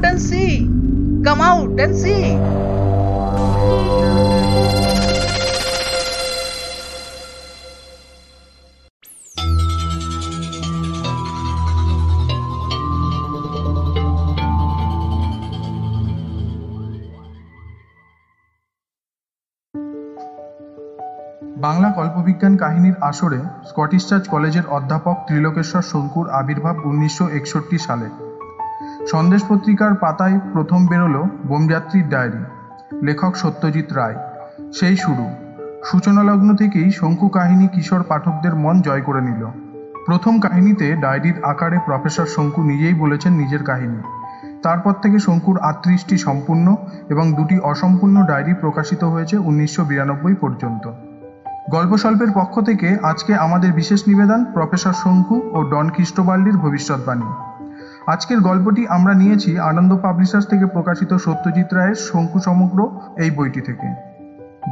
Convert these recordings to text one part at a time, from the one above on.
and see. Come out and see. Bangla কল্পবিজ্ঞান কাহিনীর আসরে Scottish church কলেজের অধ্যাপক ত্রিলোকেশ্বর শঙ্কুর আবির্ভাব 1961 সালে। সন্দেশ পত্রিকার পাতায় প্রথম বেরোলো বোমযাত্রীর ডায়েরি, লেখক সত্যজিৎ রায়। সেই শুরু, সূচনালগ্ন থেকেই শঙ্কু কাহিনী কিশোর পাঠকদের মন জয় করে নিল। প্রথম কাহিনীতে ডায়েরির আকারে প্রফেসর শঙ্কু নিজেই বলেছেন নিজের কাহিনী। তারপর থেকে শঙ্কুর 38টি সম্পূর্ণ এবং 2টি অসম্পূর্ণ ডায়েরি প্রকাশিত হয়েছে 1992 পর্যন্ত। গল্পস্বল্পের পক্ষ থেকে আজকে আমাদের বিশেষ নিবেদন প্রফেসর শঙ্কু ও ডন ক্রিস্টোবাল্ডির ভবিষ্যৎবাণী। আজকের গল্পটি আমরা নিয়েছি আনন্দ পাবলিশার্স থেকে প্রকাশিত সত্যজিৎ রায়ের শঙ্কু সমগ্র এই বইটি থেকে।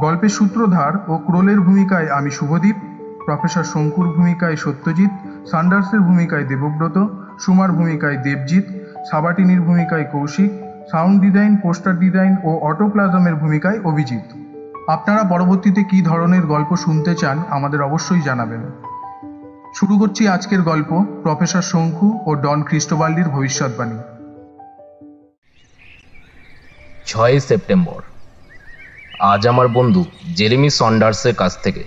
গল্পের সূত্রধার ও ক্রোলের ভূমিকায় আমি শুভদীপ, প্রফেসর শঙ্কুর ভূমিকায় সত্যজিৎ, সান্ডার্সের ভূমিকায় দেবব্রত, সুমার ভূমিকায় দেবজিৎ, সাবাটিনির ভূমিকায় Kaushik, sound design, poster design ও অটোপ্লাজমের ভূমিকায় অভিজিৎ। আপনারা পরবর্তীতে কী ধরনের গল্প শুনতে চান আমাদের অবশ্যই জানাবেন। শুরু করছি আজকের গল্প প্রফেসর শঙ্কু ও ডন ক্রিস্টোবাল্ডির ভবিষ্যৎবাণী। 6 সেপ্টেম্বর। আজ আমার বন্ধু জেরেমি সন্ডার্সের কাছ থেকে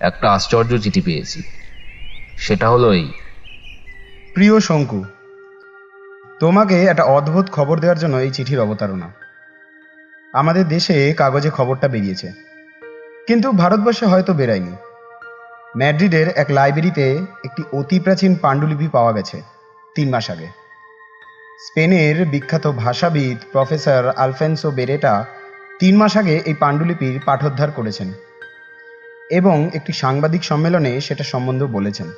একটা আশ্চর্য চিঠি পেয়েছি। সেটা হলো এই: প্রিয় শঙ্কু, তোমাকে একটা অদ্ভুত খবর দেওয়ার জন্য এই চিঠির অবতারণা। আমাদের দেশে কাগজে খবরটা বেরিয়েছে, কিন্তু ভারতবর্ষে হয়তো বেরায়নি। ম্যাড্রিডের এক লাইব্রেরিতে একটি অতি প্রাচীন পাণ্ডুলিপি পাওয়া গেছে 3 মাস আগে। স্পেনের বিখ্যাত ভাষাবিদ প্রফেসর আলফেন্সো বেরেটা 3 মাস আগে এই পাণ্ডুলিপির পাঠোদ্ধার করেছেন এবং একটি সাংবাদিক সম্মেলনে সেটা সম্বন্ধে বলেছেন।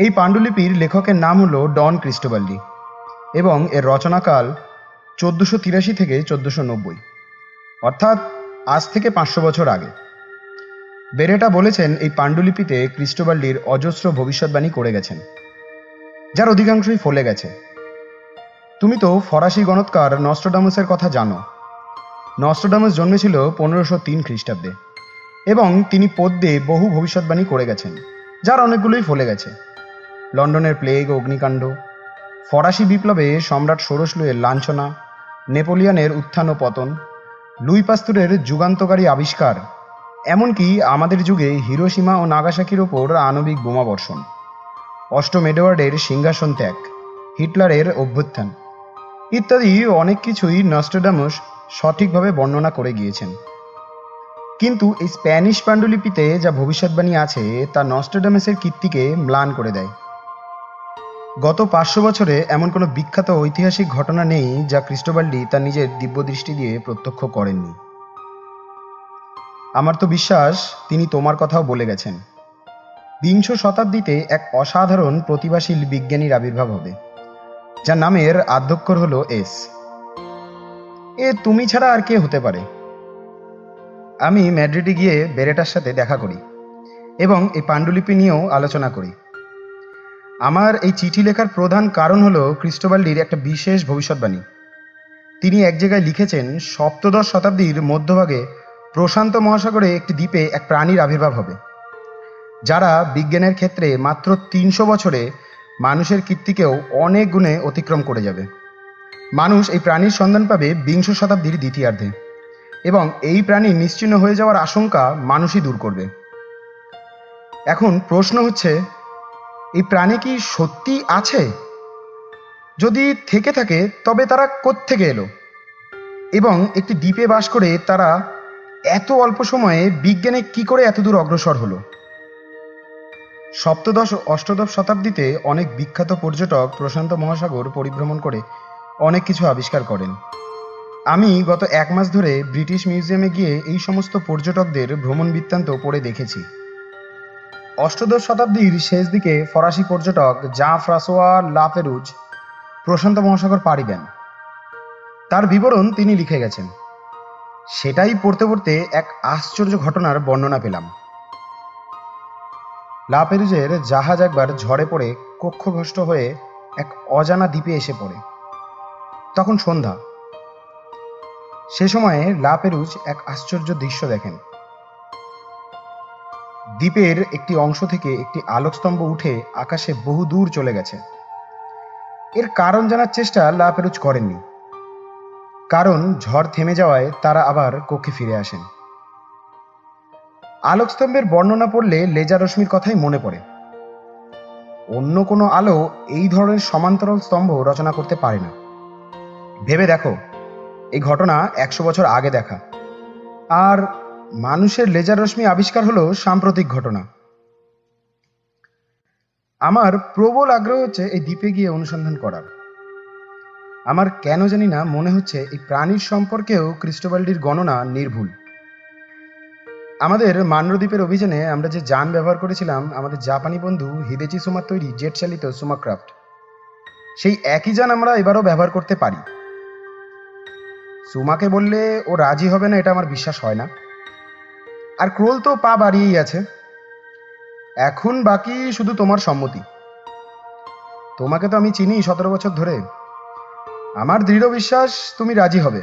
এই পাণ্ডুলিপির লেখকের নাম হলো ডন ক্রিস্টোবাল্ডি এবং এর রচনাকাল 1483 থেকে 1490, অর্থাৎ আজ থেকে 500 বছর আগে। বেরেটা বলেছেন এই পাণ্ডুলিপিতে ক্রিস্টোবাল্ডির অজস্র ভবিষ্যৎবাণী করে গেছেন, যার অধিকাংশই ফলে গেছে। তুমি তো ফরাসি গণৎকার নস্ট্রাডামাসের কথা জানো। নস্ট্রাডামাস জন্মেছিল 1503 খ্রিস্টাব্দে এবং তিনি পদ্যে বহু ভবিষ্যৎবাণী করে গেছেন, যার অনেকগুলোই ফলে গেছে। লন্ডনের প্লেগ ও অগ্নিকাণ্ড, ফরাসি বিপ্লবে সম্রাট ষোড়শ লুইয়ের লাঞ্ছনা, নেপোলিয়নের উত্থান ও পতন, লুই পাস্তুরের যুগান্তকারী আবিষ্কার, এমনকি আমাদের যুগে হিরোশিমা ও নাগাসাকির ওপর আণবিক বোমাবর্ষণ, অষ্টম এডওয়ার্ডের সিংহাসন ত্যাগ, হিটলারের অভ্যুত্থান ইত্যাদি অনেক কিছুই নস্ট্রাডামাস সঠিকভাবে বর্ণনা করে গিয়েছেন। কিন্তু এই স্প্যানিশ পাণ্ডুলিপিতে যা ভবিষ্যৎবাণী আছে তা নস্ট্রাডামাসের কীর্তিকে ম্লান করে দেয়। গত 500 বছরে এমন কোনো বিখ্যাত ঐতিহাসিক ঘটনা নেই যা ক্রিস্টোবাল্ডি তার নিজের দিব্যদৃষ্টি দিয়ে প্রত্যক্ষ করেননি। আমার তো বিশ্বাস তিনি তোমার কথাও বলে গেছেন। 20 শতাব্দীতে এক অসাধারণ প্রতিভাশীল বিজ্ঞানীর আবির্ভাব হবে, যার নামের আদ্যক্ষর হলো এস। এ তুমি ছাড়া আর কে হতে পারে? আমি ম্যাড্রিডে গিয়ে বেরেটার সাথে দেখা করি এবং এই পাণ্ডুলিপি নিয়েও আলোচনা করি। আমার এই চিঠি লেখার প্রধান কারণ হলো ক্রিস্টোবাল্ডির একটা বিশেষ ভবিষ্যৎবাণী। তিনি এক জায়গায় লিখেছেন 17 শতাব্দীর মধ্যভাগে প্রশান্ত মহাসাগরে একটি দ্বীপে এক প্রাণীর আবির্ভাব হবে, যারা বিজ্ঞানের ক্ষেত্রে মাত্র 300 বছরে মানুষের কীর্তিকেও অনেক গুণে অতিক্রম করে যাবে। মানুষ এই প্রাণীর সন্ধান পাবে 20 শতাব্দীর দ্বিতীয়ার্ধে এবং এই প্রাণী নিশ্চিহ্ন হয়ে যাওয়ার আশঙ্কা মানুষই দূর করবে। এখন প্রশ্ন হচ্ছে, এই প্রাণী কি সত্যি আছে? যদি থেকে থাকে তবে তারা কোত্থেকে এলো এবং একটি দ্বীপে বাস করে তারা এত অল্প সময়ে বিজ্ঞানে কি করে এত দূর অগ্রসর হলো? সপ্তদশ ও অষ্টদশ শতাব্দীতে অনেক বিখ্যাত পর্যটক প্রশান্ত মহাসাগর পরিভ্রমণ করে অনেক কিছু আবিষ্কার করেন। আমি গত 1 মাস ধরে ব্রিটিশ মিউজিয়ামে গিয়ে এই সমস্ত পর্যটকদের ভ্রমণ বৃত্তান্ত পড়ে দেখেছি। অষ্টদশ শতাব্দীর শেষ দিকে ফরাসি পর্যটক জাঁ ফ্রাঁসোয়া লাপেরুজ প্রশান্ত মহাসাগর পাড়ি দেন। তার বিবরণ তিনি লিখে গেছেন। সেটাই পড়তে পড়তে এক আশ্চর্য ঘটনার বর্ণনা পেলাম। লাপেরুজের জাহাজ একবার ঝড়ে পড়ে কক্ষভ্রষ্ট হয়ে এক অজানা দ্বীপে এসে পড়ে। তখন সন্ধ্যা। সে সময়ে লা পেরুজ এক আশ্চর্য দৃশ্য দেখেন। দ্বীপের একটি অংশ থেকে একটি আলোকস্তম্ভ উঠে আকাশে বহু দূর চলে গেছে। এর কারণ জানার চেষ্টা লা পেরুজ করেননি, কারণ ঝড় থেমে যাওয়ায় তারা আবার কক্ষে ফিরে আসেন। আলোকস্তম্ভের বর্ণনা পড়লে লেজার রশ্মির কথাই মনে পড়ে। অন্য কোনো আলো এই ধরনের সমান্তরাল স্তম্ভ রচনা করতে পারে না। ভেবে দেখো, এই ঘটনা 100 বছর আগে দেখা, আর মানুষের লেজার রশ্মি আবিষ্কার হলো সাম্প্রতিক ঘটনা। আমার প্রবল আগ্রহ হচ্ছে এই দ্বীপে গিয়ে অনুসন্ধান করার। আমার কেন জানি না মনে হচ্ছে এই প্রাণীর সম্পর্কেও ক্রিস্টোবালডির গণনা নির্ভুল। আমাদের মান্দ্রদ্বীপের অভিযানে আমরা যে যান ব্যবহার করেছিলাম আমাদের জাপানি বন্ধু হিদেচি সুমার তৈরি জেট চালিত সুমাক্রাফট, সেই একই যান আমরা এবারও ব্যবহার করতে পারি। সুমাকে বললে ও রাজি হবে না, এটা আমার বিশ্বাস হয় না। আর ক্রোল তো পা বাড়িয়েই আছে। এখন বাকি শুধু তোমার সম্মতি। তোমাকে তো আমি চিনি 17 বছর ধরে। আমার দৃঢ় বিশ্বাস তুমি রাজি হবে।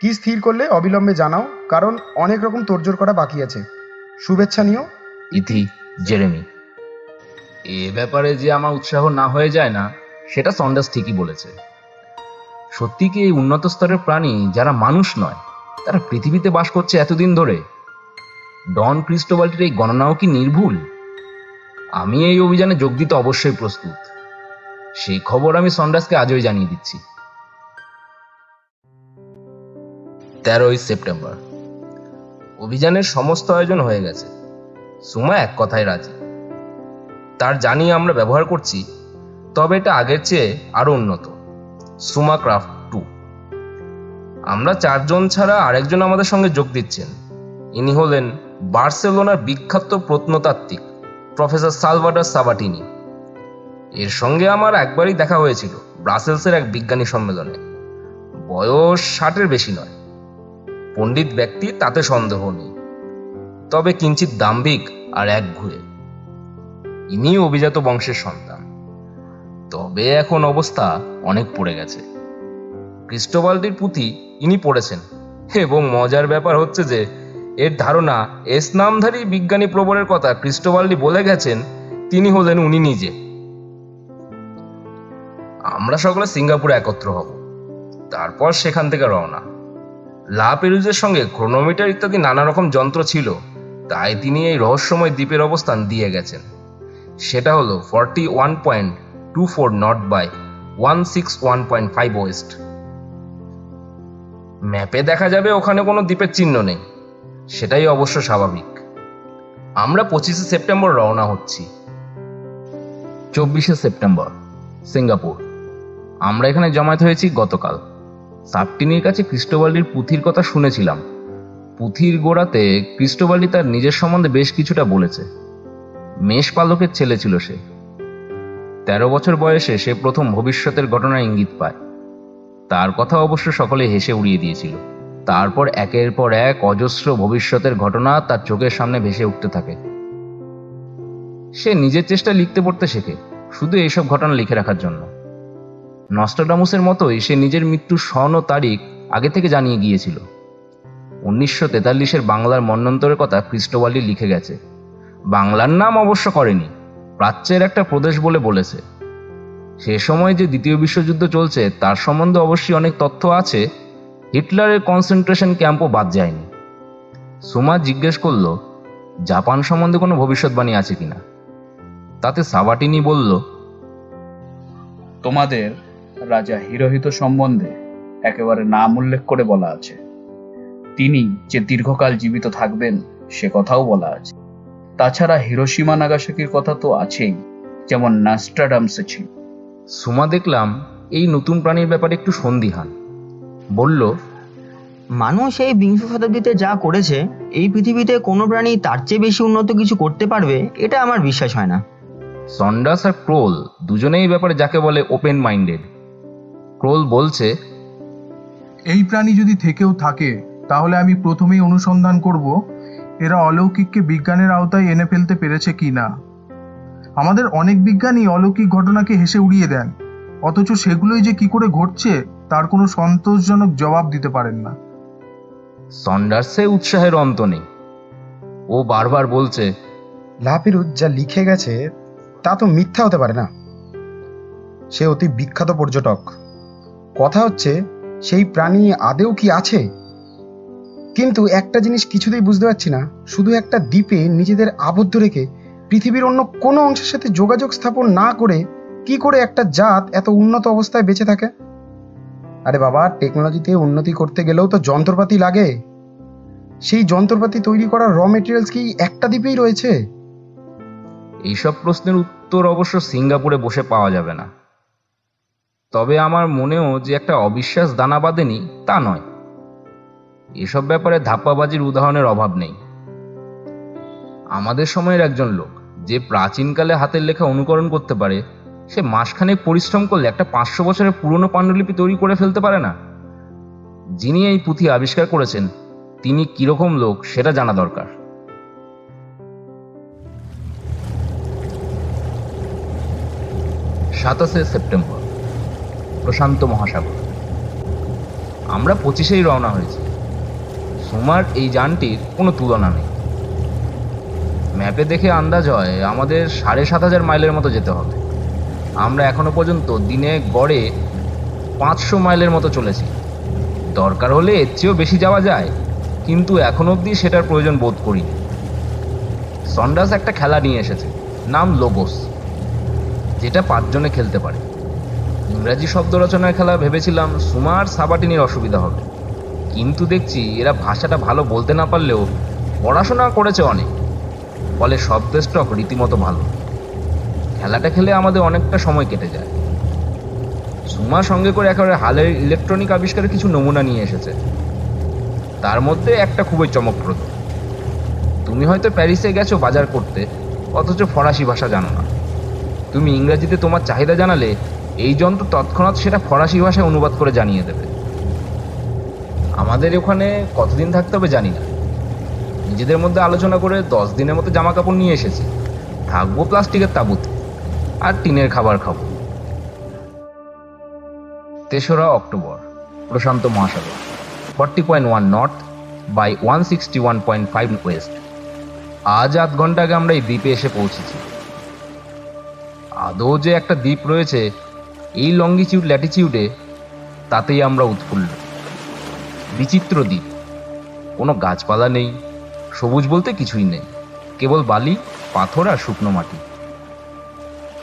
কি স্থির করলে অবিলম্বে জানাও, কারণ অনেক রকম তোড়জোড় করা বাকি আছে। শুভেচ্ছা নিও, ইথি, জেরেমি। এ ব্যাপারে যে আমার উৎসাহ না হয়ে যায় না, সেটা সন্ডার্স ঠিকই বলেছে। সত্যি কি এই উন্নত স্তরের প্রাণী যারা মানুষ নয়, তারা পৃথিবীতে বাস করছে এতদিন ধরে? ডন ক্রিস্টোবালটির এই গণনাও কি নির্ভুল? আমি এই অভিযানে যোগ দিতে অবশ্যই প্রস্তুত। সেই খবর আমি সন্ডার্সকে আজই জানিয়ে দিচ্ছি। 13ই সেপ্টেম্বর। অভিযানের সমস্ত আয়োজন হয়ে গেছে। সুমা এক কথায় রাজি। তার জানি আমরা ব্যবহার করছি, তবে এটা আগের চেয়ে আরো উন্নত, সুমা ক্রাফট 2। আমরা 4 জন ছাড়া আরেকজন আমাদের সঙ্গে যোগ দিচ্ছেন। ইনি হলেন বার্সেলোনার বিখ্যাত প্রত্নতাত্ত্বিক প্রফেসর সালভাডর সাবাটিনি। এর সঙ্গে আমার একবারই দেখা হয়েছিল ব্রাসেলসের এক বিজ্ঞানী সম্মেলনে। বয়স 60-এর বেশি নয়। পণ্ডিত ব্যক্তি, তাতে সন্দেহ নেই, তবে কিঞ্চিত দাম্ভিক আর একঘুয়ে। ইনি অভিজাত বংশের সন্তান, তবে এখন অবস্থা অনেক পড়ে গেছে। ক্রিস্টোবালডির পুঁথি ইনি পড়েছেন, এবং মজার ব্যাপার হচ্ছে যে এর ধারণা এস নামধারী বিজ্ঞানী প্রবরের কথা ক্রিস্টোবালডি বলে গেছেন তিনি হলেন উনি নিজে। আমরা সকলে সিঙ্গাপুরে একত্র হব, তারপর সেখান থেকে রওনা। লা পেরুজের সঙ্গে ক্রোনোমিটার ইত্যাদি নানা রকম যন্ত্র ছিল, তাই তিনি এই রহস্যময় দ্বীপের অবস্থান দিয়ে গেছেন। সেটা হলো 41.24 নর্থ বাই 161.5 ওয়েস্ট। ম্যাপে দেখা যাবে ওখানে কোনো দ্বীপের চিহ্ন নেই, সেটাই অবশ্য স্বাভাবিক। আমরা 25শে সেপ্টেম্বর রওনা হচ্ছি। 24শে সেপ্টেম্বর, সিঙ্গাপুর। আমরা এখানে জমায়েত হয়েছি গতকাল। সাবটিনির কাছে ক্রিস্টোবালডির পুঁথির কথা শুনেছিলাম। পুঁথির গোড়াতে ক্রিস্টোবালডি তার নিজের সম্বন্ধে বেশ কিছুটা বলেছে। মেষ পালকের ছেলে ছিল সে। 13 বছর বয়সে সে প্রথম ভবিষ্যতের ঘটনার ইঙ্গিত পায়। তার কথা অবশ্য সকলে হেসে উড়িয়ে দিয়েছিল। তারপর একের পর এক অজস্র ভবিষ্যতের ঘটনা তার চোখের সামনে ভেসে উঠতে থাকে। সে নিজের চেষ্টায় লিখতে পড়তে শেখে, শুধু এইসব ঘটনা লিখে রাখার জন্য। নস্ট্রাডামুসের মতোই সে নিজের মৃত্যুর সন ও তারিখ আগে থেকে জানিয়ে গিয়েছিল। 1943-এর বাংলার মন্বন্তরের কথা ক্রিস্টোবালডি লিখে গেছে। বাংলার নাম অবশ্য করেনি, প্রাচ্যের একটা প্রদেশ বলে বলেছে। সে সময় যে দ্বিতীয় বিশ্বযুদ্ধ চলছে তার সম্বন্ধে অবশ্যই অনেক তথ্য আছে। হিটলারের কনসেন্ট্রেশন ক্যাম্পও বাদ যায়নি। সুমা জিজ্ঞেস করল জাপান সম্বন্ধে কোনো ভবিষ্যৎবাণী আছে কিনা। তাতে সাবাটিনি বলল, তোমাদের রাজা হিরোহিতো সম্বন্ধে একেবারে নাম উল্লেখ করে বলা আছে। তিনি যে দীর্ঘকাল জীবিত থাকবেন সে কথাও বলা আছে। তাছাড়া হিরোশিমা নাগাসাকির কথা তো আছেই, যেমন নস্ট্রাডামসে ছিল। সুমা দেখলাম এই নতুন প্রাণীর ব্যাপারে একটু সন্দিহান। বলল, মানুষ এই বিংশ শতাব্দীতে যা করেছে এই পৃথিবীতে কোনো প্রাণী তার চেয়ে বেশি উন্নত কিছু করতে পারবে এটা আমার বিশ্বাস হয় না। সন্ডার্স আর ক্রোল দুজনেই এই ব্যাপারে যাকে বলে ওপেন মাইন্ডেড। ক্রোল বলছে, এই প্রাণী যদি থেকেও থাকে তাহলে আমি প্রথমেই অনুসন্ধান করব এরা অলৌকিককে বিজ্ঞানের আওতায় এনে ফেলতে পেরেছে কি না। আমাদের অনেক বিজ্ঞানী অলৌকিক ঘটনাকে হেসে উড়িয়ে দেন, অথচ সেগুলোই যে কি করে ঘটছে তার কোনো সন্তোষজনক জবাব দিতে পারেন না। সন্ডার্সে উৎসাহের অন্ত নেই। ও বারবার বলছে, লাপিরুজ যা লিখে গেছে তা তো মিথ্যা হতে পারে না। সে অতি বিখ্যাত পর্যটক। কথা হচ্ছে সেই প্রাণী আদেও কি আছে। কিন্তু একটা জিনিস কিছুতেই বুঝতে পারছি না, শুধু একটা দ্বীপে নিজেদের আবদ্ধ রেখে পৃথিবীর অন্য কোনো অংশের সাথে যোগাযোগ স্থাপন না করে কি করে একটা জাত এত উন্নত অবস্থায় বেঁচে থাকে। আরে বাবা, টেকনোলজিতে উন্নতি করতে গেলেও তো যন্ত্রপাতি লাগে। সেই যন্ত্রপাতি তৈরি করার র মেটেরিয়ালস কি একটা দ্বীপেই রয়েছে? এইসব প্রশ্নের উত্তর অবশ্য সিঙ্গাপুরে বসে পাওয়া যাবে না। তবে আমার মনেও যে একটা অবিশ্বাস দানা বাঁধেনি তা নয়। এসব ব্যাপারে ধাপ্পাবাজির উদাহরণের অভাব নেই। আমাদের সময়ের একজন লোক যে প্রাচীনকালে হাতের লেখা অনুকরণ করতে পারে, সে মাসখানেক পরিশ্রম করলে একটা 500 বছরের পুরনো পাণ্ডুলিপি তৈরি করে ফেলতে পারে না। যিনি এই পুঁথি আবিষ্কার করেছেন তিনি কিরকম লোক সেটা জানা দরকার। 27 সেপ্টেম্বর, প্রশান্ত মহাসাগর। আমরা 25-এই রওনা হয়েছি। সুমার এই যানটির কোনো তুলনা নেই। ম্যাপে দেখে আন্দাজ হয় আমাদের 7,500 মাইলের মতো যেতে হবে। আমরা এখনো পর্যন্ত দিনে গড়ে 500 মাইলের মতো চলেছি। দরকার হলে এর চেয়েও বেশি যাওয়া যায়, কিন্তু এখন অবধি সেটার প্রয়োজন বোধ করি। সন্ডার্স একটা খেলা নিয়ে এসেছে, নাম লোগোস, যেটা 5 জনে খেলতে পারে। ইংরাজি শব্দ রচনার খেলা ভেবেছিলাম সুমার সাবাটিনির অসুবিধা হবে, কিন্তু দেখছি এরা ভাষাটা ভালো বলতে না পারলেও পড়াশোনা করেছে অনেক, ফলে শব্দের স্টক রীতিমতো ভালো। খেলাটা খেলে আমাদের অনেকটা সময় কেটে যায়। সুমা সঙ্গে করে একেবারে হালের ইলেকট্রনিক আবিষ্কারের কিছু নমুনা নিয়ে এসেছে। তার মধ্যে একটা খুবই চমকপ্রদ। তুমি হয়তো প্যারিসে গেছো বাজার করতে, অথচ ফরাসি ভাষা জানো না। তুমি ইংরেজিতে তোমার চাহিদা জানালে এই যন্ত্র তৎক্ষণাৎ সেটা ফরাসি ভাষায় অনুবাদ করে জানিয়ে দেবে। আমাদের ওখানে কতদিন থাকতে হবে জানি না। নিজেদের মধ্যে আলোচনা করে 10 দিনের মতো জামা কাপড় নিয়ে এসেছি। থাকবো প্লাস্টিকের তাঁবুতে আর টিনের খাবার খাবো। 3রা অক্টোবর, প্রশান্ত মহাসাগর, 40.1 নর্থ বাই 161.5 ওয়েস্ট। আজ 8 ঘন্টা আগে আমরা এই দ্বীপে এসে পৌঁছেছি। আদৌ যে একটা দ্বীপ রয়েছে এই লঙ্গিটিউড ল্যাটিটিউডে, তাতেই আমরা উৎফুল্ল। বিচিত্র দ্বীপ, কোনো গাছপালা নেই, সবুজ বলতে কিছুই নেই, কেবল বালি, পাথর আর শুকনো মাটি।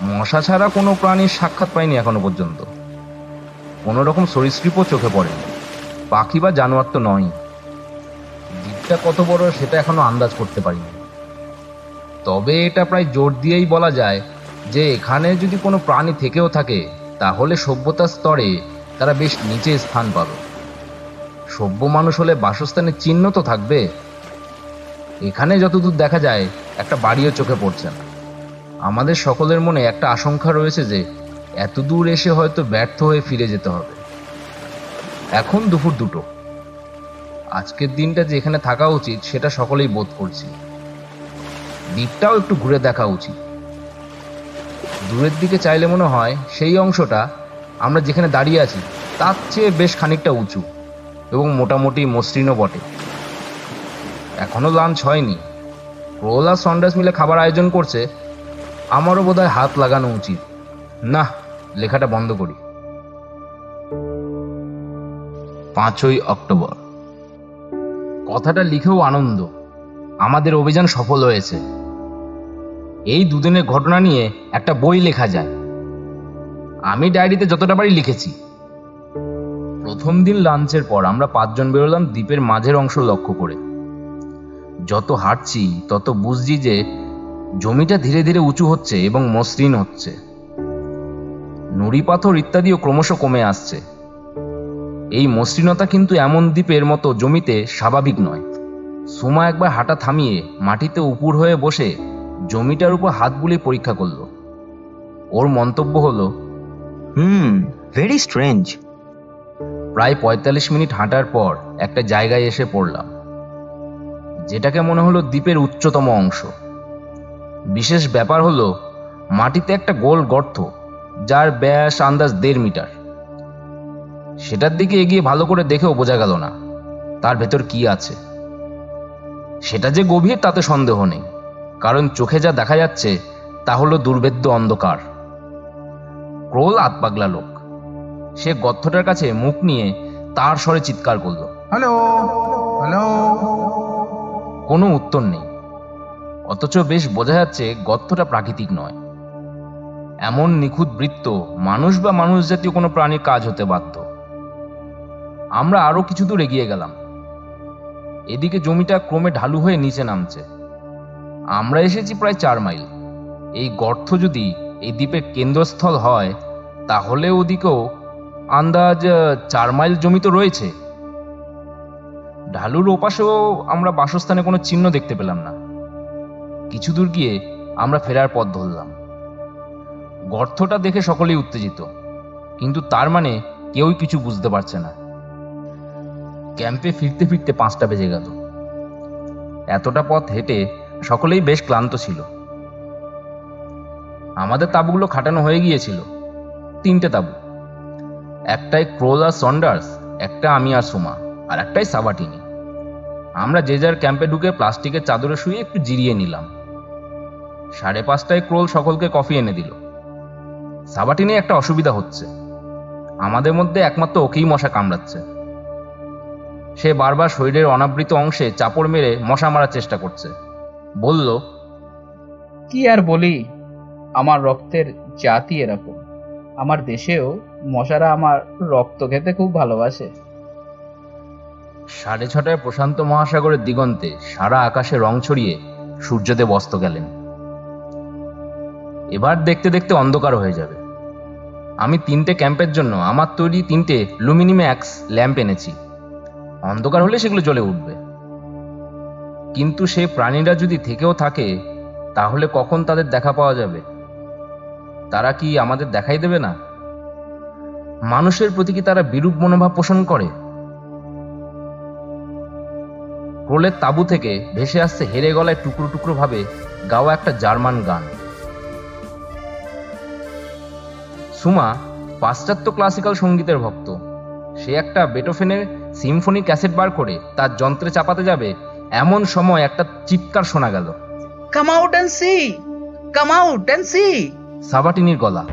মশা ছাড়া কোনো প্রাণীর সাক্ষাৎ পাইনি এখনো পর্যন্ত। কোনো রকম সরীসৃপও চোখে পড়েনি। পাখি বা জানোয়ার তো নয়। দ্বীপটা কত বড় সেটা এখনো আন্দাজ করতে পারিনি। তবে এটা প্রায় জোর দিয়েই বলা যায় যে এখানে যদি কোনো প্রাণী থেকেও থাকে তাহলে সভ্যতার স্তরে তারা বেশ নিচে স্থান পাবে। সভ্য মানুষ হলে বাসস্থানের চিহ্ন তো থাকবে। এখানে যতদূর দেখা যায় একটা বাড়িও চোখে পড়ছে না। আমাদের সকলের মনে একটা আশঙ্কা রয়েছে যে এত দূর এসে হয়তো ব্যর্থ হয়ে ফিরে যেতে হবে। এখন দুপুর 2টো। আজকের দিনটা যে এখানে থাকা উচিত সেটা সকলেই বোধ করছি। দ্বীপটাও একটু ঘুরে দেখা উচিত। দূরের দিকে চাইলে মনে হয় সেই অংশটা আমরা যেখানে দাঁড়িয়ে আছি তার চেয়ে বেশ খানিকটা উঁচু এবং মোটামুটি মসৃণও বটে। এখনো লাঞ্চ হয়নি। ক্রোল আর সন্ডার্স মিলে খাবার আয়োজন করছে। আমারও বোধহয় হাত লাগানো উচিত। না, লেখাটা বন্ধ করি। 5ই অক্টোবর। কথাটা লিখেও আনন্দ। আমাদের অভিযান সফল হয়েছে। এই দুদিনের ঘটনা নিয়ে একটা বই লেখা যায়। আমি ডায়েরিতে যতটা পারি লিখেছি। প্রথম দিন লাঞ্চের পর আমরা 5 জন বেরোলাম দ্বীপের মাঝের অংশ লক্ষ্য করে। যত হাঁটছি তত বুঝছি যে জমিটা ধীরে ধীরে উঁচু হচ্ছে এবং মসৃণ হচ্ছে। নুড়ি পাথর ইত্যাদিও ক্রমশ কমে আসছে। এই মসৃণতা কিন্তু এমন দ্বীপের মতো জমিতে স্বাভাবিক নয়। সুমা একবার হাঁটা থামিয়ে মাটিতে উপুর হয়ে বসে জমিটার উপর হাত বুলিয়ে পরীক্ষা করলো। ওর মন্তব্য হলো, ভেরি স্ট্রেঞ্জ। প্রায় 45 মিনিট হাঁটার পর একটা জায়গায় এসে পড়লাম, যেটাকে মনে হলো দ্বীপের উচ্চতম অংশ। বিশেষ ব্যাপার হলো মাটিতে একটা গোল গর্ত, যার ব্যাস আন্দাজ 1.5 মিটার। সেটার দিকে এগিয়ে ভালো করে দেখেও বোঝা গেল না তার ভেতর কি আছে। সেটা যে গভীর তাতে সন্দেহ নেই, কারণ চোখে যা দেখা যাচ্ছে তা হলো দুর্ভেদ্য অন্ধকার। ক্রোল আতপাগলা লোক। সে গর্তটার কাছে মুখ নিয়ে তার স্বরে চিৎকার করলো, হ্যালো হ্যালো। কোনো উত্তর নেই, অথচ বেশ বোঝা যাচ্ছে গর্তটা প্রাকৃতিক নয়। এমন নিখুঁত বৃত্ত মানুষ বা মানুষ জাতীয় কোনো প্রাণীর কাজ হতে বাধ্য। আমরা আরো কিছু দূর এগিয়ে গেলাম। এদিকে জমিটা ক্রমে ঢালু হয়ে নিচে নামছে। আমরা এসেছি প্রায় 4 মাইল। এই গর্ত যদি এই দ্বীপের কেন্দ্রস্থল হয় তাহলে ওদিকেও আন্দাজ 4 মাইল জমি তো রয়েছে। ঢালুর ওপাশেও আমরা বাসস্থানে কোনো চিহ্ন দেখতে পেলাম না। কিছু দূর গিয়ে আমরা ফেরার পথ ধরলাম। গর্তটা দেখে সকলেই উত্তেজিত, কিন্তু তার মানে কেউই কিছু বুঝতে পারছে না। ক্যাম্পে ফিরতে ফিরতে 5টা বেজে গেল। এতটা পথ হেঁটে সকলেই বেশ ক্লান্ত ছিল। আমাদের তাঁবুগুলো খাটানো হয়ে গিয়েছিল। 3টে তাঁবু, একটাই ক্রোল আর সন্ডার্স, একটা আমি আর সুমা, আর একটাই সাবাটিনি। আমরা যে যার ক্যাম্পে ঢুকে প্লাস্টিকের চাদরে শুয়ে একটু জিরিয়ে নিলাম। 5:30টায় ক্রোল সকলকে কফি এনে দিল। সাবাটিনি একটা অসুবিধা হচ্ছে, আমাদের মধ্যে একমাত্র ওকেই মশা কামড়াচ্ছে। সে বারবার শরীরের অনাবৃত অংশে চাপড় মেরে মশা মারার চেষ্টা করছে। বলল, কি আর বলি, আমার রক্তের জাতি এরকম। আমার দেশেও মশারা আমার রক্ত খেতে খুব ভালোবাসে। 6:30টায় প্রশান্ত মহাসাগরের দিগন্তে সারা আকাশে রং ছড়িয়ে সূর্যদেব অস্ত গেলেন। এবার দেখতে দেখতে অন্ধকার হয়ে যাবে। আমি 3টে ক্যাম্পের জন্য আমার তৈরি 3টে লুমিনিম্যাক্স ল্যাম্প এনেছি। অন্ধকার হলে সেগুলো জ্বলে উঠবে। কিন্তু সেই প্রাণীরা যদি থেকেও থাকে তাহলে কখন তাদের দেখা পাওয়া যাবে? তারা কি আমাদের দেখাই দেবে না? মানুষের প্রতি কি তারা বিরূপ মনোভাব পোষণ করে? ক্রোলের তাঁবু থেকে ভেসে আসছে হেরে গলায় টুকরো টুকরো ভাবে গাওয়া একটা জার্মান গান। সুমা পাশ্চাত্য ক্লাসিক্যাল সঙ্গীতের ভক্ত। সে একটা বেটোফেনের সিম্ফনি ক্যাসেট বার করে তার যন্ত্রে চাপাতে যাবে, এমন সময় একটা চিৎকার শোনা গেল, Come out and see! Come out and see! সাবাটিনির গলা।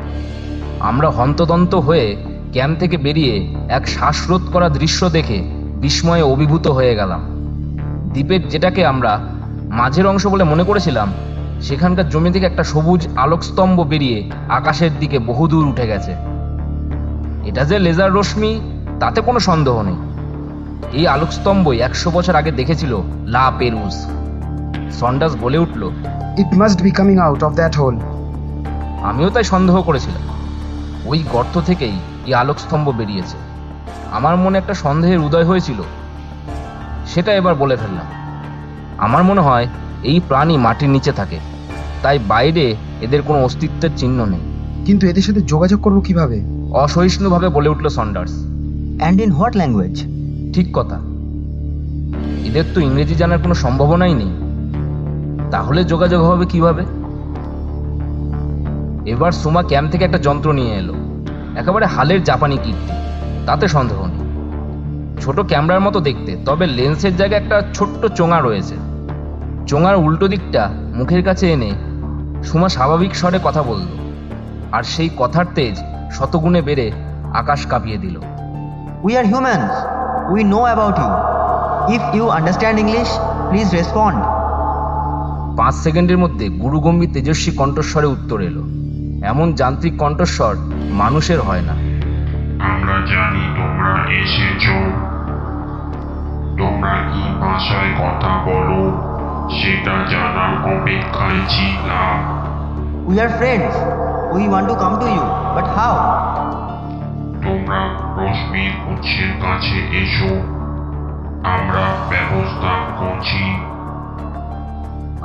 আমরা হন্তদন্ত হয়ে ক্যাম্প থেকে বেরিয়ে এক শ্বাসরোধ করা দৃশ্য দেখে বিস্ময়ে অভিভূত হয়ে গেলাম। দ্বীপের যেটাকে আমরা মাঝের অংশ বলে মনে করেছিলাম, সেখানকার জমি থেকে একটা সবুজ আলোকস্তম্ভ বেরিয়ে আকাশের দিকে বহুদূর উঠে গেছে। এটা যে লেজার রশ্মি তাতে কোনো সন্দেহ নেই। এই আলোকস্তম্ভই 100 বছর আগে দেখেছিল লা পেরুজ। সন্ডাস বলে উঠল, it must be coming out of that hole. আমিও তাই সন্দেহ করেছিলাম। ওই গর্ত থেকেই এই আলোকস্তম্ভ বেরিয়েছে। আমার মনে একটা সন্দেহের উদয় হয়েছিল, সেটা এবার বলে ফেললাম। আমার মনে হয় এই প্রাণী মাটির নিচে থাকে, তাই বাইরে এদের কোনো অস্তিত্বের চিহ্ন নেই। কিন্তু এদের সাথে যোগাযোগ করবো কিভাবে? অসহিষ্ণুভাবে বলে উঠল Saunders. And in what language? ঠিক কথা, এদের তো ইংরেজি জানার কোনো সম্ভাবনাই নেই। তাহলে যোগাযোগ হবে কিভাবে? এবার সুমা ক্যাম্প থেকে একটা যন্ত্র নিয়ে এলো, একেবারে হালের জাপানি কীর্তি, তাতে সন্দেহ নেই। ছোট ক্যামেরার মতো দেখতে, তবে লেন্সের জায়গায় একটা ছোট্ট চোঙা রয়েছে। চোঙার উল্টো দিকটা মুখের কাছে এনে সুমা স্বাভাবিক স্বরে কথা বলল, আর সেই কথার তেজ শতগুণে বেড়ে আকাশ কাঁপিয়ে দিল। We are humans. We know about you. If you understand English, please respond. 5 সেকেন্ডের মধ্যে গুরুগম্ভীর তেজস্বী কণ্ঠস্বরে উত্তর এলো। এমন যান্ত্রিক কণ্ঠস্বর মানুষের হয় না। আমরা জানি তোমরা এসেছো। তোমরা কি ভাষায় কথা বলো সেটা জানার অপেক্ষায় ছিলাম। We are friends. We want to come to you. But how? তোমরা রশ্মির উৎসের কাছে এসো, আমরা ব্যবস্থা করছি।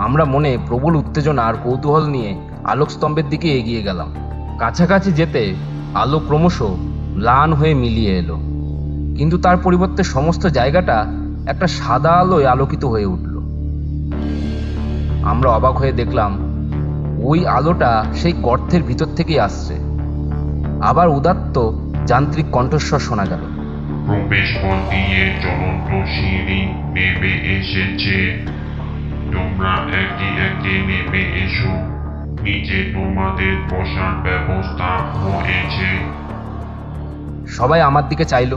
আমরা মনে প্রবল উত্তেজনা আর কৌতূহল নিয়ে আলোকস্তম্ভের দিকে এগিয়ে গেলাম। কাছাকাছি যেতে আলো ক্রমশ ম্লান হয়ে মিলিয়ে এলো, কিন্তু তার পরিবর্তে সমস্ত জায়গাটা একটা সাদা আলোয় আলোকিত হয়ে উঠল। আমরা অবাক হয়ে দেখলাম ওই আলোটা সেই গর্তের ভিতর থেকেই আসছে। আবার উদাত্ত যান্ত্রিক কণ্ঠস্বর শোনা গেল। প্রবেশ পথ দিয়ে চলন্ত সিঁড়ি নেমে এসেছে। তোমরা একে একে নেমে এসো। নিচে তোমাদের বসার ব্যবস্থা হয়েছে। সবাই আমার দিকে চাইল,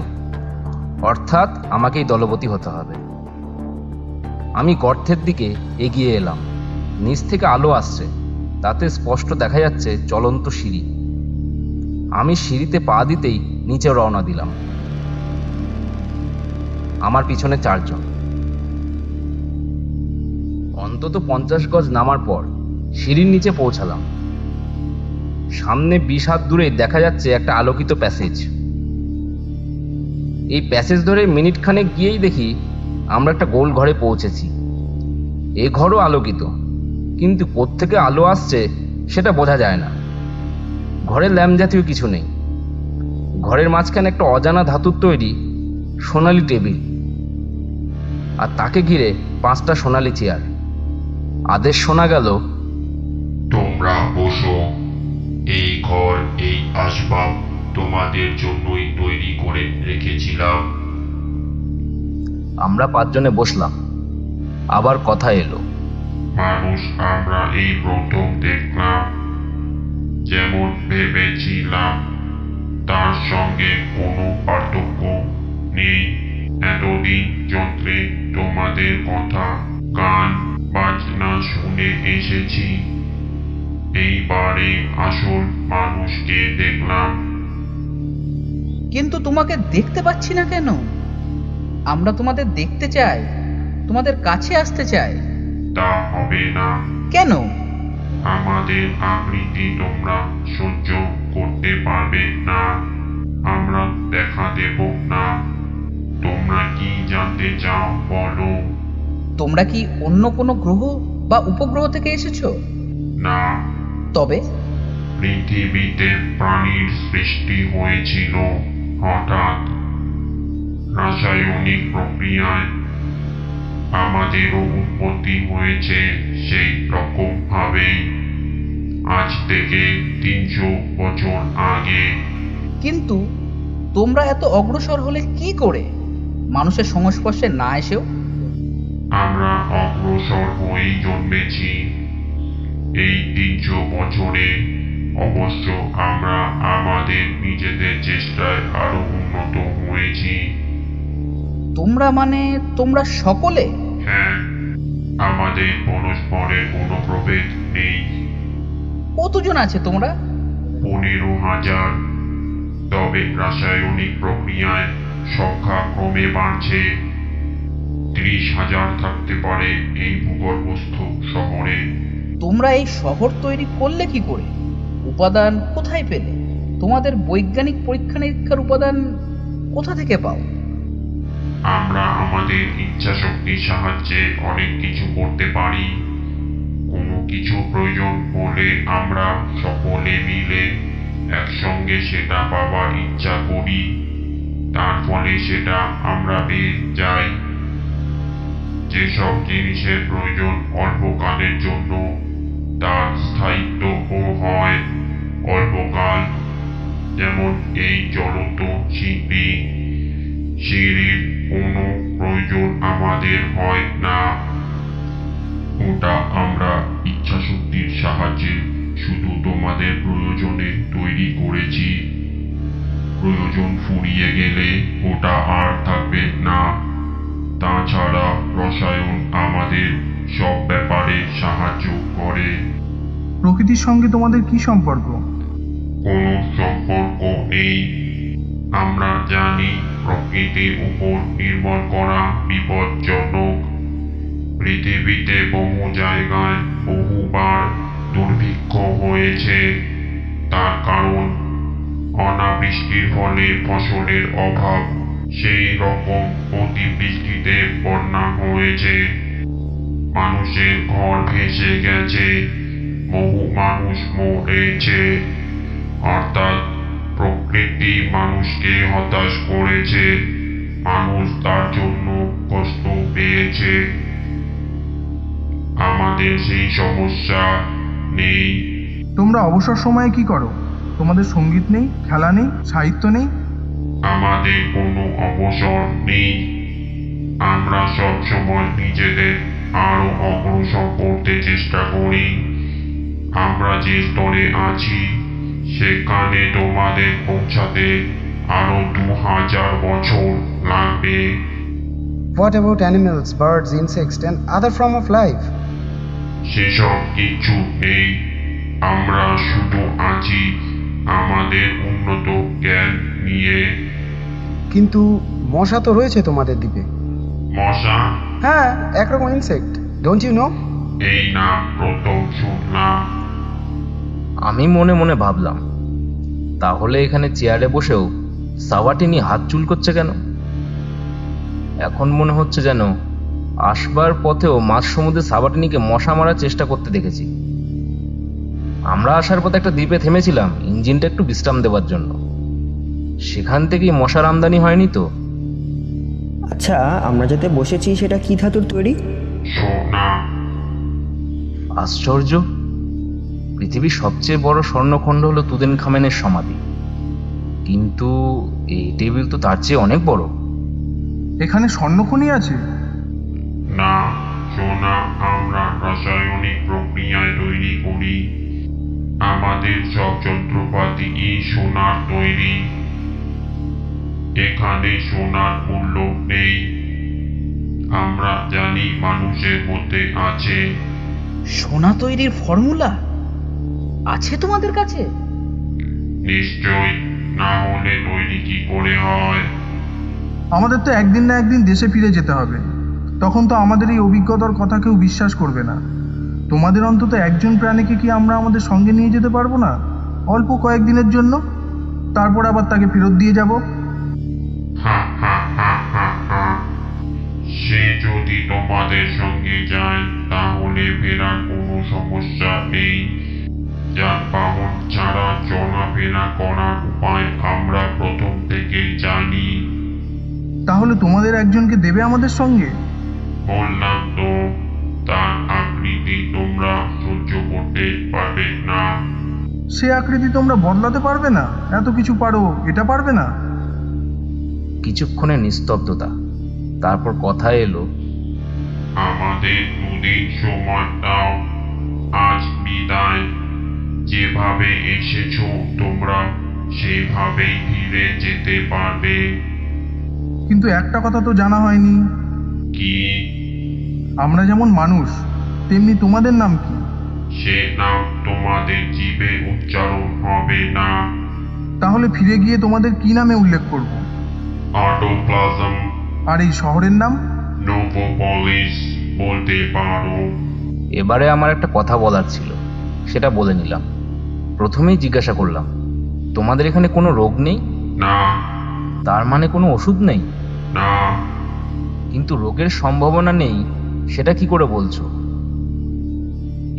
অর্থাৎ আমাকেই দলবতী হতে হবে। আমি গর্তের দিকে এগিয়ে এলাম। নিচ থেকে আলো আসছে, তাতে স্পষ্ট দেখা যাচ্ছে চলন্ত সিঁড়ি। আমি সিঁড়িতে পা দিতেই নিচে রওনা দিলাম। আমার পিছনে 4 জন। অন্তত 50 গজ নামার পর সিঁড়ির নিচে পৌঁছালাম। সামনে 20 হাত দূরে দেখা যাচ্ছে একটা আলোকিত প্যাসেজ। এই প্যাসেজ ধরে মিনিট খানেক গিয়েই দেখি আমরা একটা গোল ঘরে পৌঁছেছি। এ ঘরও আলোকিত, কিন্তু কোত্থেকে আলো আসছে সেটা বোঝা যায় না। ঘরে ল্যাম্প জাতীয় কিছু নেই। ঘরের মাঝখানে একটা অজানা ধাতুর তৈরি সোনালি টেবিল, আর তাকে ঘিরে 5টা সোনালি চেয়ার। আদেশ শোনা গেল, তোমরা বসো। এই ঘর, এই আসবাব তোমাদের জন্যই তৈরি করে রেখেছিলাম। আমরা 5 জনে বসলাম। আবার কথা এলো, মানুষ আমরা এই প্রথম দেখলাম। যেমন ভেবেছিলাম তার সঙ্গে কোনো পার্থক্য নেই। এতদিন যন্ত্রে তোমাদের কথা গান বাজনা শুনে এসেছি। এইবারে আসল মানুষকে দেখলাম। কিন্তু তোমাকে দেখতে পাচ্ছি না কেন? আমরা তোমাদের দেখতে চাই, তোমাদের কাছে আসতে চাই। তা হবে না। কেন? আমাদের আকৃতি তোমরা সহ্য করতে পারবে না। আমরা দেখা দেব না। তোমরা কি জানতে চাও বলো? তোমরা কি অন্য কোনো গ্রহ বা উপগ্রহ থেকে এসেছো? না, তবে পৃথিবীতে প্রাণীর সৃষ্টি হয়েছিল হঠাৎ রাসায়নিক প্রক্রিয়ায়। আমাদেরও উৎপত্তি হয়েছে সেই রকম ভাবেই, আজ থেকে 300 বছর আগে। কিন্তু তোমরা এত অগ্রসর হলে কি করে, মানুষের সংস্পর্শে না এসেও? আমরা অগ্রসর হয়েই জন্মেছি এই 300 বছরে। অবশ্য আমরা আমাদের নিজেদের চেষ্টায় আরো উন্নত হয়েছি। তোমরা মানে তোমরা সকলে? হ্যাঁ, আমাদের পরস্পরের কোনো প্রভেদ নেই। কতজন আছে তোমরা? 15,000। তবে রাসায়নিক প্রক্রিয়ায় সংখ্যা ক্রমে বাড়ছে। 30,000 থাকতে পারে এই ভূগর্ভস্থ শহরে। তোমরা এই শহর তৈরি করলে কি করে? উপাদান কোথায় পেলে? তোমাদের বৈজ্ঞানিক পরীক্ষা নিরীক্ষার উপাদান কোথা থেকে পাও? আমরা আমাদের ইচ্ছা শক্তির সাহায্যে অনেক কিছু করতে পারি। কোনো কিছু প্রয়োজন হলে আমরা সকলে মিলে একসঙ্গে সেটা পাবার ইচ্ছা করি। তার ফলে সেটা আমরা পেয়ে যাই। যেসব জিনিসের প্রয়োজন অল্পকালের জন্য, তার স্থায়িত্বও হয় অল্পকাল। যেমন এই চলন্ত সিঁড়ি। সিঁড়ির কোনো প্রয়োজন আমাদের হয় না। ওটা আমরা ইচ্ছাশক্তির সাহায্যে শুধু তোমাদের প্রয়োজনে তৈরি করেছি। প্রয়োজন ফুরিয়ে গেলে ওটা আর থাকবে না। তাছাড়া রসায়ন আমাদের সব ব্যাপারে সাহায্য করে। প্রকৃতির সঙ্গে তোমাদের কি সম্পর্ক? কোনো সম্পর্ক নেই। আমরা জানি প্রকৃতির উপর নির্ভর করা বিপজ্জনক। পৃথিবীতে বহু জায়গায় বহুবার দুর্ভিক্ষ হয়েছে। তার কারণ অনাবৃষ্টির ফলে ফসলের অভাব। সেই রকম অতিবৃষ্টিতে বন্যা হয়েছে। মানুষের ঘর ভেসে গেছে। বহু মানুষ মরেছে। অর্থাৎ প্রকৃতি মানুষকে হতাশ করেছে। মানুষ তার জন্য কষ্ট পেয়েছে। আমাদের সেই সমস্যা নেই। তোমরা অবসর সময়ে কি করো? তোমাদের সঙ্গীত নেই, খেলা নেই, সাহিত্য নেই? আমাদের কোনো অবসর নেই। আমরা সবসময় নিজেদের আরো অগ্রসর করতে চেষ্টা করি। আমরা যে স্তরে আছি সেখানে তোমাদের পৌঁছাতে আরো 2000 বছর লাগবে। What about animals, birds, insects and other form of life? সেসব কিছু নেই। আমরা শুধু আছি আমাদের উন্নত জ্ঞান নিয়ে। কিন্তু মশা তো রয়েছে তোমাদের দ্বীপে। মশা? হ্যাঁ, একরকম ইনসেক্ট, ডোন্ট ইউ নো? এই নাম প্রথম শুনলাম। আমি মনে মনে ভাবলাম, তাহলে এখানে চেয়ারে বসেও সাওয়াটিনি হাত চুল করছে কেন? এখন মনে হচ্ছে যেন আসবার পথেও মাঝ সমুদ্রে সাওয়াটিনিকে মশা মারার চেষ্টা করতে দেখেছি। আমরা আসার পথে একটা দ্বীপে থেমেছিলাম ইঞ্জিনটা একটু বিশ্রাম দেওয়ার জন্য। সেখান থেকেই মশার আমদানি হয়নি তো? আচ্ছা, আমরা যাতে বসেছি সেটা কি ধাতুর তৈরি? সোনা। আশ্চর্য, পৃথিবীর সবচেয়ে বড় স্বর্ণখণ্ড হলো তুতেনখামেনের সমাধি, কিন্তু এই টেবিল তো তার চেয়ে অনেক বড়। এখানে স্বর্ণখনি আছে? না, সোনা আমরা রাসায়নিক প্রক্রিয়ায় তৈরি করি। আমাদের সব যন্ত্রপাতি সোনার তৈরি। এখানে সোনার মূল্য নেই। আমরা জানি মানুষের মধ্যে আছে। সোনা তৈরির ফর্মুলা আছে তোমাদের কাছে? নিশ্চয়, না হলে তৈরি কি করে হয়? আমাদের তো একদিন না একদিন দেশে ফিরে যেতে হবে। তখন তো আমাদের এই অভিজ্ঞতার কথা কেউ বিশ্বাস করবে না। তোমাদের অন্তত একজন প্রাণীকে কি আমরা আমাদের সঙ্গে নিয়ে যেতে পারবো না, অল্প কয়েকদিনের জন্য? তারপর আবার তাকে ফেরত দিয়ে যাব। হা হা হা হা হা। সে যদি তোমাদের সঙ্গে যায় তাহলে ফেরার কোনো সমস্যা নেই। যানবাহন ছাড়া চলাফেরা করার উপায় আমরা প্রথম থেকেই জানি। তাহলে তোমাদের একজনকে দেবে আমাদের সঙ্গে? বললাম তো, তার আকৃতি তোমরা সহ্য করতে পারবে না। সে আকৃতি তোমরা বদলাতে পারবে না? এত কিছু পারো, এটা পারবে না? কিছুক্ষণের নিস্তব্ধতা, তারপর কথা এলো, আমাদের 2 দিন সময় দাও। আজ বিদায়। যেভাবে এসেছো তোমরা সেভাবেই ফিরে যেতে পারবে। কিন্তু একটা কথা তো জানা হয়নি। কি? আমরা যেমন মানুষ, তেমনি তোমাদের নাম কি? সে নাম তোমাদের জিভে উচ্চারণ হবে না। তাহলে ফিরে গিয়ে তোমাদের কি নামে উল্লেখ করব? অটোপ্লাজম। আর এই শহরের নাম? নোভোপলিস বলতে পারো। এবারে আমার একটা কথা বলার ছিল, সেটা বলে নিলাম। প্রথমেই জিজ্ঞাসা করলাম, তোমাদের এখানে কোনো রোগ নেই? না। তার মানে কোনো ওষুধ নেই? না। কিন্তু রোগের সম্ভাবনা নেই সেটা কি করে বলছো?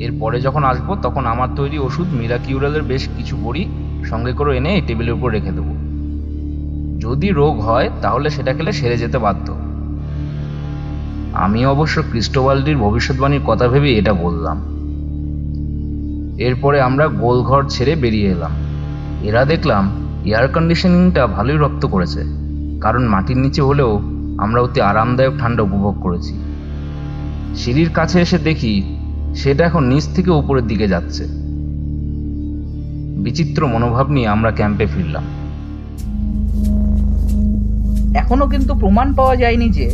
এরপরে যখন আসবো তখন আমার তৈরি ওষুধ মিরাকিউরালের বেশ কিছু বড়ি সঙ্গে করে এনে এই টেবিলের উপর রেখে দেবো। যদি রোগ হয় তাহলে সেটা খেলে সেরে যেতে বাধ্য। আমি অবশ্য ক্রিস্টোবালডির ভবিষ্যৎবাণীর কথা ভেবেই এটা বললাম। এরপরে আমরা গোলঘর ছেড়ে বেরিয়ে এলাম। এরা দেখলাম এয়ার কন্ডিশনিংটা ভালোই রপ্ত করেছে, কারণ মাটির নিচে হলেও আমরা অতি আরামদায়ক ঠান্ডা উপভোগ করেছি। সিঁড়ির কাছে এসে দেখি সেটা এখন নিচ থেকে উপরের দিকে যাচ্ছে। বিচিত্র মনোভাব নিয়ে আমরা ক্যাম্পে ফিরলাম। এখনো কিন্তু প্রমাণ পাওয়া যায়নি যে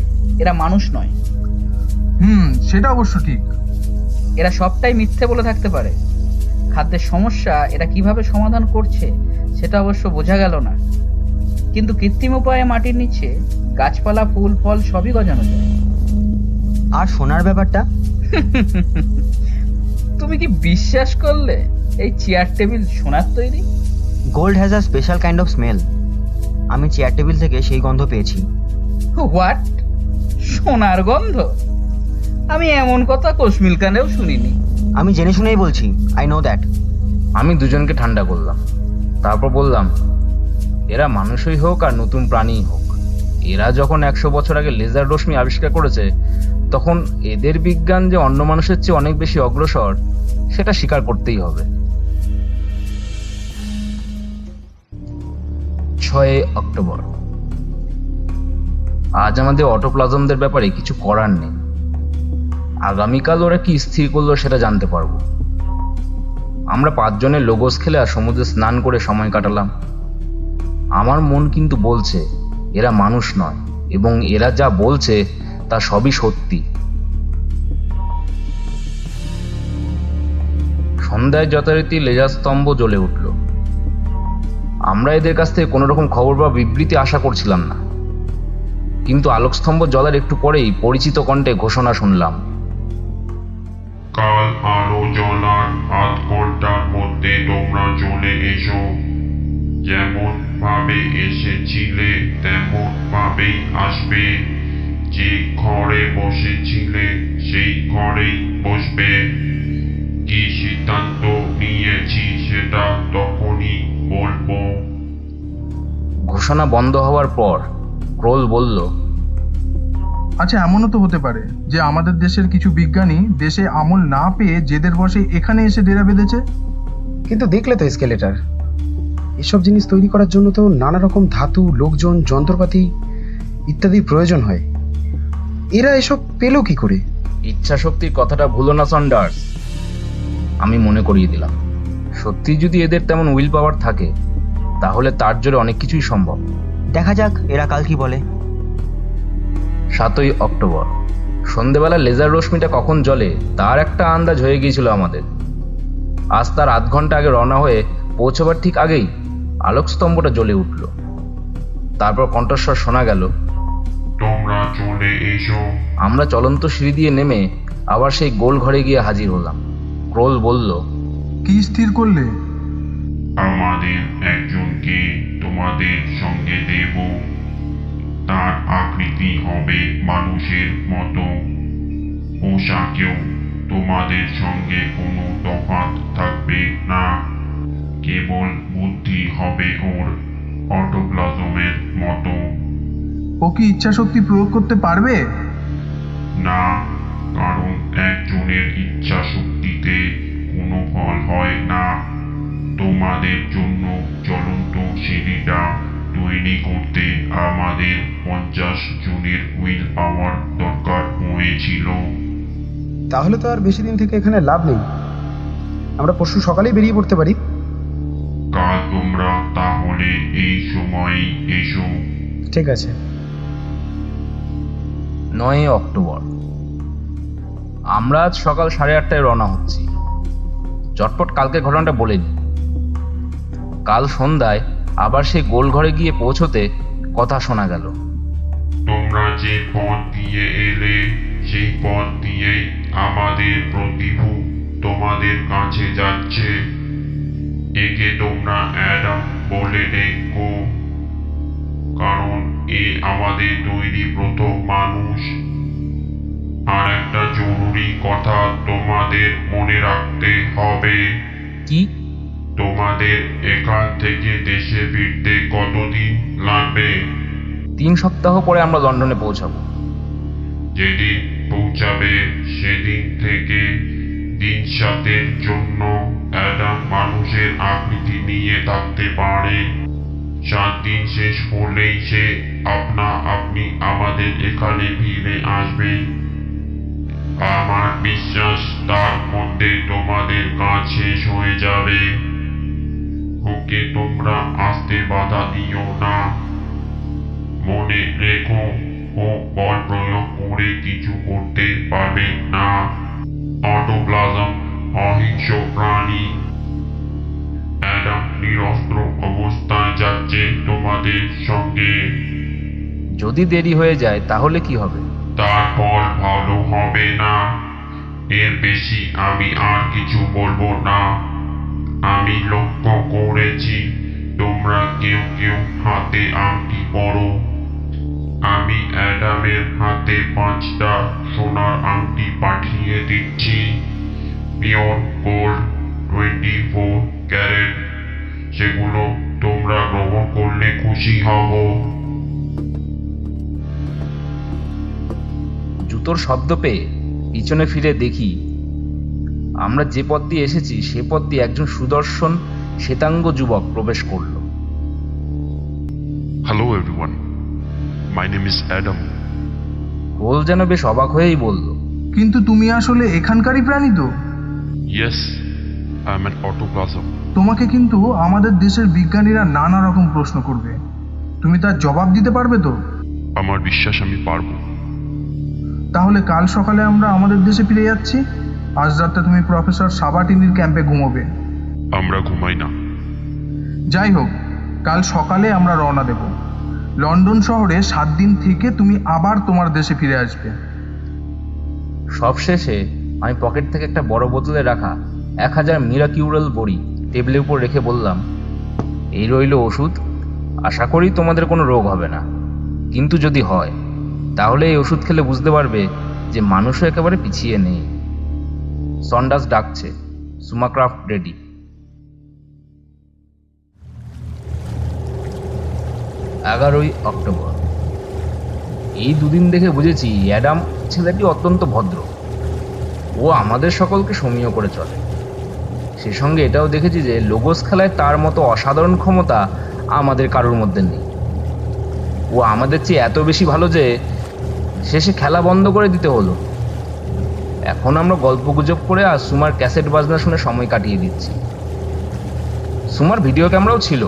এরা মানুষ নয়। সেটা অবশ্য ঠিক। এরা সবটাই মিথ্যে বলে থাকতে পারে। খাদ্যের সমস্যা এরা কিভাবে সমাধান করছে সেটা অবশ্য বোঝা গেল না, কিন্তু কৃত্রিম উপায়ে মাটির নিচে গাছপালা, ফুল ফল সবই গজানো যায়। আর সোনার ব্যাপারটা? তুমি কি বিশ্বাস করলে এই চেয়ার টেবিল সোনার তৈরি? Gold has a special kind of smell. আমি চেয়ার টেবিল থেকে সেই গন্ধ পেয়েছি। হোয়াট? সোনার গন্ধ? আমি এমন কথা কোশমিলকানেও শুনিনি। আমি জেনে শুনেই বলছি, আই নো দ্যাট। আমি দুজনকে ঠান্ডা করলাম, তারপর বললাম, এরা মানুষই হোক আর নতুন প্রাণীই হোক, এরা যখন 100 বছর আগে লেজার রশ্মি আবিষ্কার করেছে তখন এদের বিজ্ঞান যে অন্য মানুষের চেয়ে অনেক বেশি অগ্রসর সেটা স্বীকার করতেই হবে। 6 অক্টোবর। আজ আমাদের অটোপ্লাজমদের ব্যাপারে কিছু করার নেই। আগামীকাল ওরা কি স্থির করলো সেটা জানতে পারবো। আমরা 5 জনের লোগোস খেলে আর সমুদ্রে স্নান করে সময় কাটালাম। আমার মন কিন্তু বলছে এরা মানুষ নয়, এবং এরা যা বলছে তা সবই সত্যি। সন্ধ্যায় যথারীতি লেজার স্তম্ভ জ্বলে উঠল। আমরা এদের কাছ থেকে কোনো রকম খবর বা বিবৃতি আশা করছিলাম না, কিন্তু আলোকস্তম্ভ জ্বলার একটু পরেই পরিচিত কণ্ঠে ঘোষণা শুনলাম। কাল আলো জ্বলার আধ ঘন্টার মধ্যে তোমরা চলে এসো। যেমন ভাবে এসেছিলে তেমন ভাবেই আসবে। যে ঘরে বসেছিলে সেই ঘরেই বসবে। কি সিদ্ধান্ত নিয়েছি সেটা তখনই বলবো। ঘোষণা বন্ধ হওয়ার পর ক্রোল বলল, আচ্ছা, এমনও তো হতে পারে যে আমাদের দেশের কিছু বিজ্ঞানী দেশে আমল না পেয়ে জেদের বসে এখানে এসে ডেরা বেঁধেছে। কিন্তু দেখলে তো স্কেলেটার, এসব জিনিস তৈরি করার জন্য তো নানা রকম ধাতু, লোকজন, যন্ত্রপাতি ইত্যাদির প্রয়োজন হয়। এরা এসব পেল কি করে? ইচ্ছা শক্তির কথাটা ভুলো না সন্ডার্স, আমি মনে করিয়ে দিলাম। সত্যি যদি এদের তেমন উইল পাওয়ার থাকে তাহলে তার জোরে অনেক কিছুই সম্ভব। দেখা যাক এরা কাল কি বলে। 7 অক্টোবর। সন্ধেবেলা লেজার রশ্মিটা কখন জ্বলে তার একটা আন্দাজ হয়ে গিয়েছিল আমাদের। আজ তার আধ ঘন্টা আগে রওনা হয়ে পৌঁছবার ঠিক আগেই আলোকস্তম্ভটা জ্বলে উঠল। তারপর কণ্ঠস্বর শোনা গেল, তোমরা চলে এসো। আমরা চলন্ত সিঁড়ি দিয়ে নেমে আবার সেই গোল ঘরে গিয়ে হাজির হলাম। ক্রোল বলল, কি স্থির করলে? আমাদের একজনকে তোমাদের সঙ্গে দেব। তার আকৃতি হবে মানুষের মতো। পোশাকেও তোমাদের সঙ্গে কোনো তফাৎ থাকবে না। কেবল বুদ্ধি হবে ওর অটোপ্লাজমের মতো। ও কি ইচ্ছা শক্তি প্রয়োগ করতে পারবে? না, কারণ একজনের ইচ্ছা শক্তিতে কোনো ফল হয় না। তোমাদের জন্য চলন্ত সিঁড়িটা তৈরি করতে আমাদের 50 জনের উইল পাওয়ার দরকার হয়েছিল। তাহলে তো আর বেশি দিন থেকে এখানে লাভ নেই। আমরা পরশু সকালেই বেরিয়ে পড়তে পারি। কাল তোমরা তাহলে এই সময়ই এসো। ঠিক আছে। 9 অক্টোবর। আমরা আজ সকাল 8:30টায় রওনা হচ্ছি। চটপট কালকে ঘটনাটা বলে নিই। কাল সন্ধ্যায় আবার সেই গোল ঘরে গিয়ে পৌঁছতে কথা শোনা গেল, তোমরা যে পথ দিয়ে এলে সেই পথ দিয়েই আমাদের প্রতিভু তোমাদের কাছে যাচ্ছে। একে তোমরা অ্যাডাম বলে ডেকো, কারণ এ আমাদের তৈরি প্রথম মানুষ। আর একটা জরুরি কথা তোমাদের মনে রাখতে হবে। কি? তোমাদের এখান থেকে দেশে ফিরতে কতদিন লাগবে? 3 সপ্তাহ পরে আমরা লন্ডনে পৌঁছাবো। যেদিন পৌঁছাবে সেদিন থেকে 3 সাতের জন্য অ্যাডাম মানুষের আকৃতি নিয়ে থাকতে পারে। 7 দিন শেষ হলেই সে আপনা আপনি আমাদের এখানে ফিরে আসবে। আমার বিশ্বাস তার মধ্যে তোমাদের কাজ শেষ হয়ে যাবে। ওকে তোমরা আসতে বাধা দিও না। মনে রেখো, ও বল প্রয়োগ করে কিছু করতে পারবে না। অটোপ্লাজম অহিংস প্রাণী। অ্যাডাম নিরস্ত্র অবস্থায় যাচ্ছে তোমাদের সঙ্গে। যদি দেরি হয়ে যায় তাহলে কি হবে? তার ফল ভালো হবে না। এর বেশি আমি আর কিছু বলবো না। আমি লক্ষ্য করেছি তোমরা কেউ কেউ হাতে আংটি পরো। আমি অ্যাডামের হাতে 5টা সোনার আংটি পাঠিয়ে দিচ্ছি। Pure gold 24 carat. সেগুলো তোমরা গ্রহণ করলে খুশি হব। জুতোর শব্দ পেয়ে পিছনে ফিরে দেখি আমরা যে পথ দিয়ে এসেছি সে পথ দিয়ে একজন সুদর্শন শ্বেতাঙ্গ যুবক প্রবেশ করল। My name is Adam. কোল যেন বেশ অবাক হয়েই বলল, কিন্তু তুমি আসলে এখানকারই প্রাণী তো? Yes, I am an autoplasm. তোমাকে কিন্তু আমাদের দেশের বিজ্ঞানীরা নানা রকম প্রশ্ন করবে, তুমি তার জবাব দিতে পারবে তো? আমার বিশ্বাস আমি পারবো। তাহলে কাল সকালে আমরা আমাদের দেশে ফিরে যাচ্ছি। আজ রাতে তুমি প্রফেসর সাবাটিনির ক্যাম্পে ঘুমোবে। আমরা ঘুমাই না। যাই হোক, কাল সকালে আমরা রওনা দেব। লন্ডন শহরে 7 দিন থেকে তুমি আবার তোমার দেশে ফিরে আসবে। সবশেষে আমি পকেট থেকে একটা বড় বোতলে রাখা 1000 মিরাকিউরাল বড়ি টেবিলের উপর রেখে বললাম, এই রইল ওষুধ। আশা করি তোমাদের কোনো রোগ হবে না, কিন্তু যদি হয় তাহলে এই ওষুধ খেলে বুঝতে পারবে যে মানুষও একেবারে পিছিয়ে নেই। সন্ডাস ডাকছে, সুমাক্রাফট রেডি। 11ই অক্টোবর। এই দুদিন দেখে বুঝেছি অ্যাডাম ছেলেটি অত্যন্ত ভদ্র। ও আমাদের সকলকে সমীহ করে চলে। সে সঙ্গে এটাও দেখেছি যে লোগোস খেলায় তার মতো অসাধারণ ক্ষমতা আমাদের কারোর মধ্যে নেই। ও আমাদের চেয়ে এত বেশি ভালো যে শেষে খেলা বন্ধ করে দিতে হলো। এখন আমরা গল্পগুজব করে আর সুমার ক্যাসেট বাজনা শুনে সময় কাটিয়ে দিচ্ছি। সুমার ভিডিও ক্যামেরাও ছিল,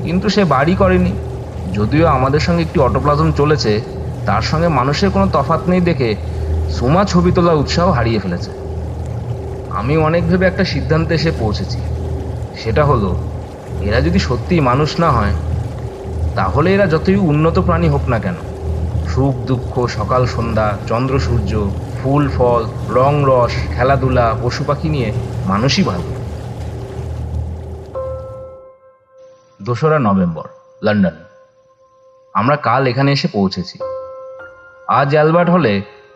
কিন্তু সে বাড়ি করেনি। যদিও আমাদের সঙ্গে একটি অটোপ্লাজম চলেছে, তার সঙ্গে মানুষের কোনো তফাৎ নেই দেখে সুমা ছবি তোলার উৎসাহ হারিয়ে ফেলেছে। আমি অনেক ভেবে একটা সিদ্ধান্তে এসে পৌঁছেছি। সেটা হলো, এরা যদি সত্যিই মানুষ না হয়, তাহলে এরা যতই উন্নত প্রাণী হোক না কেন, সুখ দুঃখ, সকাল সন্ধ্যা, চন্দ্র সূর্য, ফুল ফল, রং রস, খেলাধুলা, পশু পাখি নিয়ে মানুষই ভালো। 2রা নভেম্বর, লন্ডন। আমরা কাল এখানে এসে পৌঁছেছি। আজ অ্যালবার্ট হলে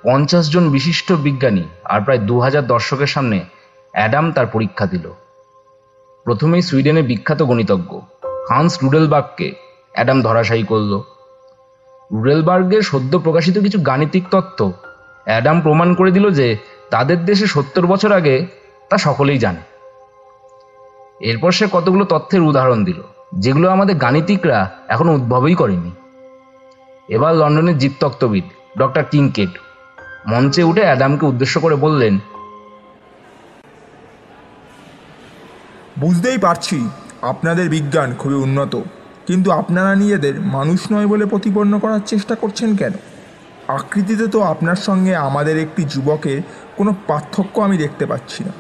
50 জন বিশিষ্ট বিজ্ঞানী আর প্রায় 2000 দর্শকের সামনে অ্যাডাম তার পরীক্ষা দিল। প্রথমেই সুইডেনের বিখ্যাত গণিতজ্ঞ হান্স রুডেলবার্গকে অ্যাডাম ধরাশায়ী করল। রুডেলবার্গের সদ্য প্রকাশিত কিছু গাণিতিক তত্ত্ব অ্যাডাম প্রমাণ করে দিল যে তাদের দেশে 70 বছর আগে তা সকলেই জানে। এরপর সে কতগুলো তথ্যের উদাহরণ দিল, যেগুলো আমাদের গাণিতিকরা এখনো উদ্ভবই করেনি। এবার লন্ডনের জীবতত্ত্ববিদ ডক্টর কিংকেড মঞ্চে উঠে অ্যাডামকে উদ্দেশ্য করে বললেন, বুঝতেই পারছি আপনাদের বিজ্ঞান খুবই উন্নত, কিন্তু আপনারা নিজেদের মানুষ নয় বলে প্রতিপন্ন করার চেষ্টা করছেন কেন? আকৃতিতে তো আপনার সঙ্গে আমাদের একটি যুবকের কোনো পার্থক্য আমি দেখতে পাচ্ছি না।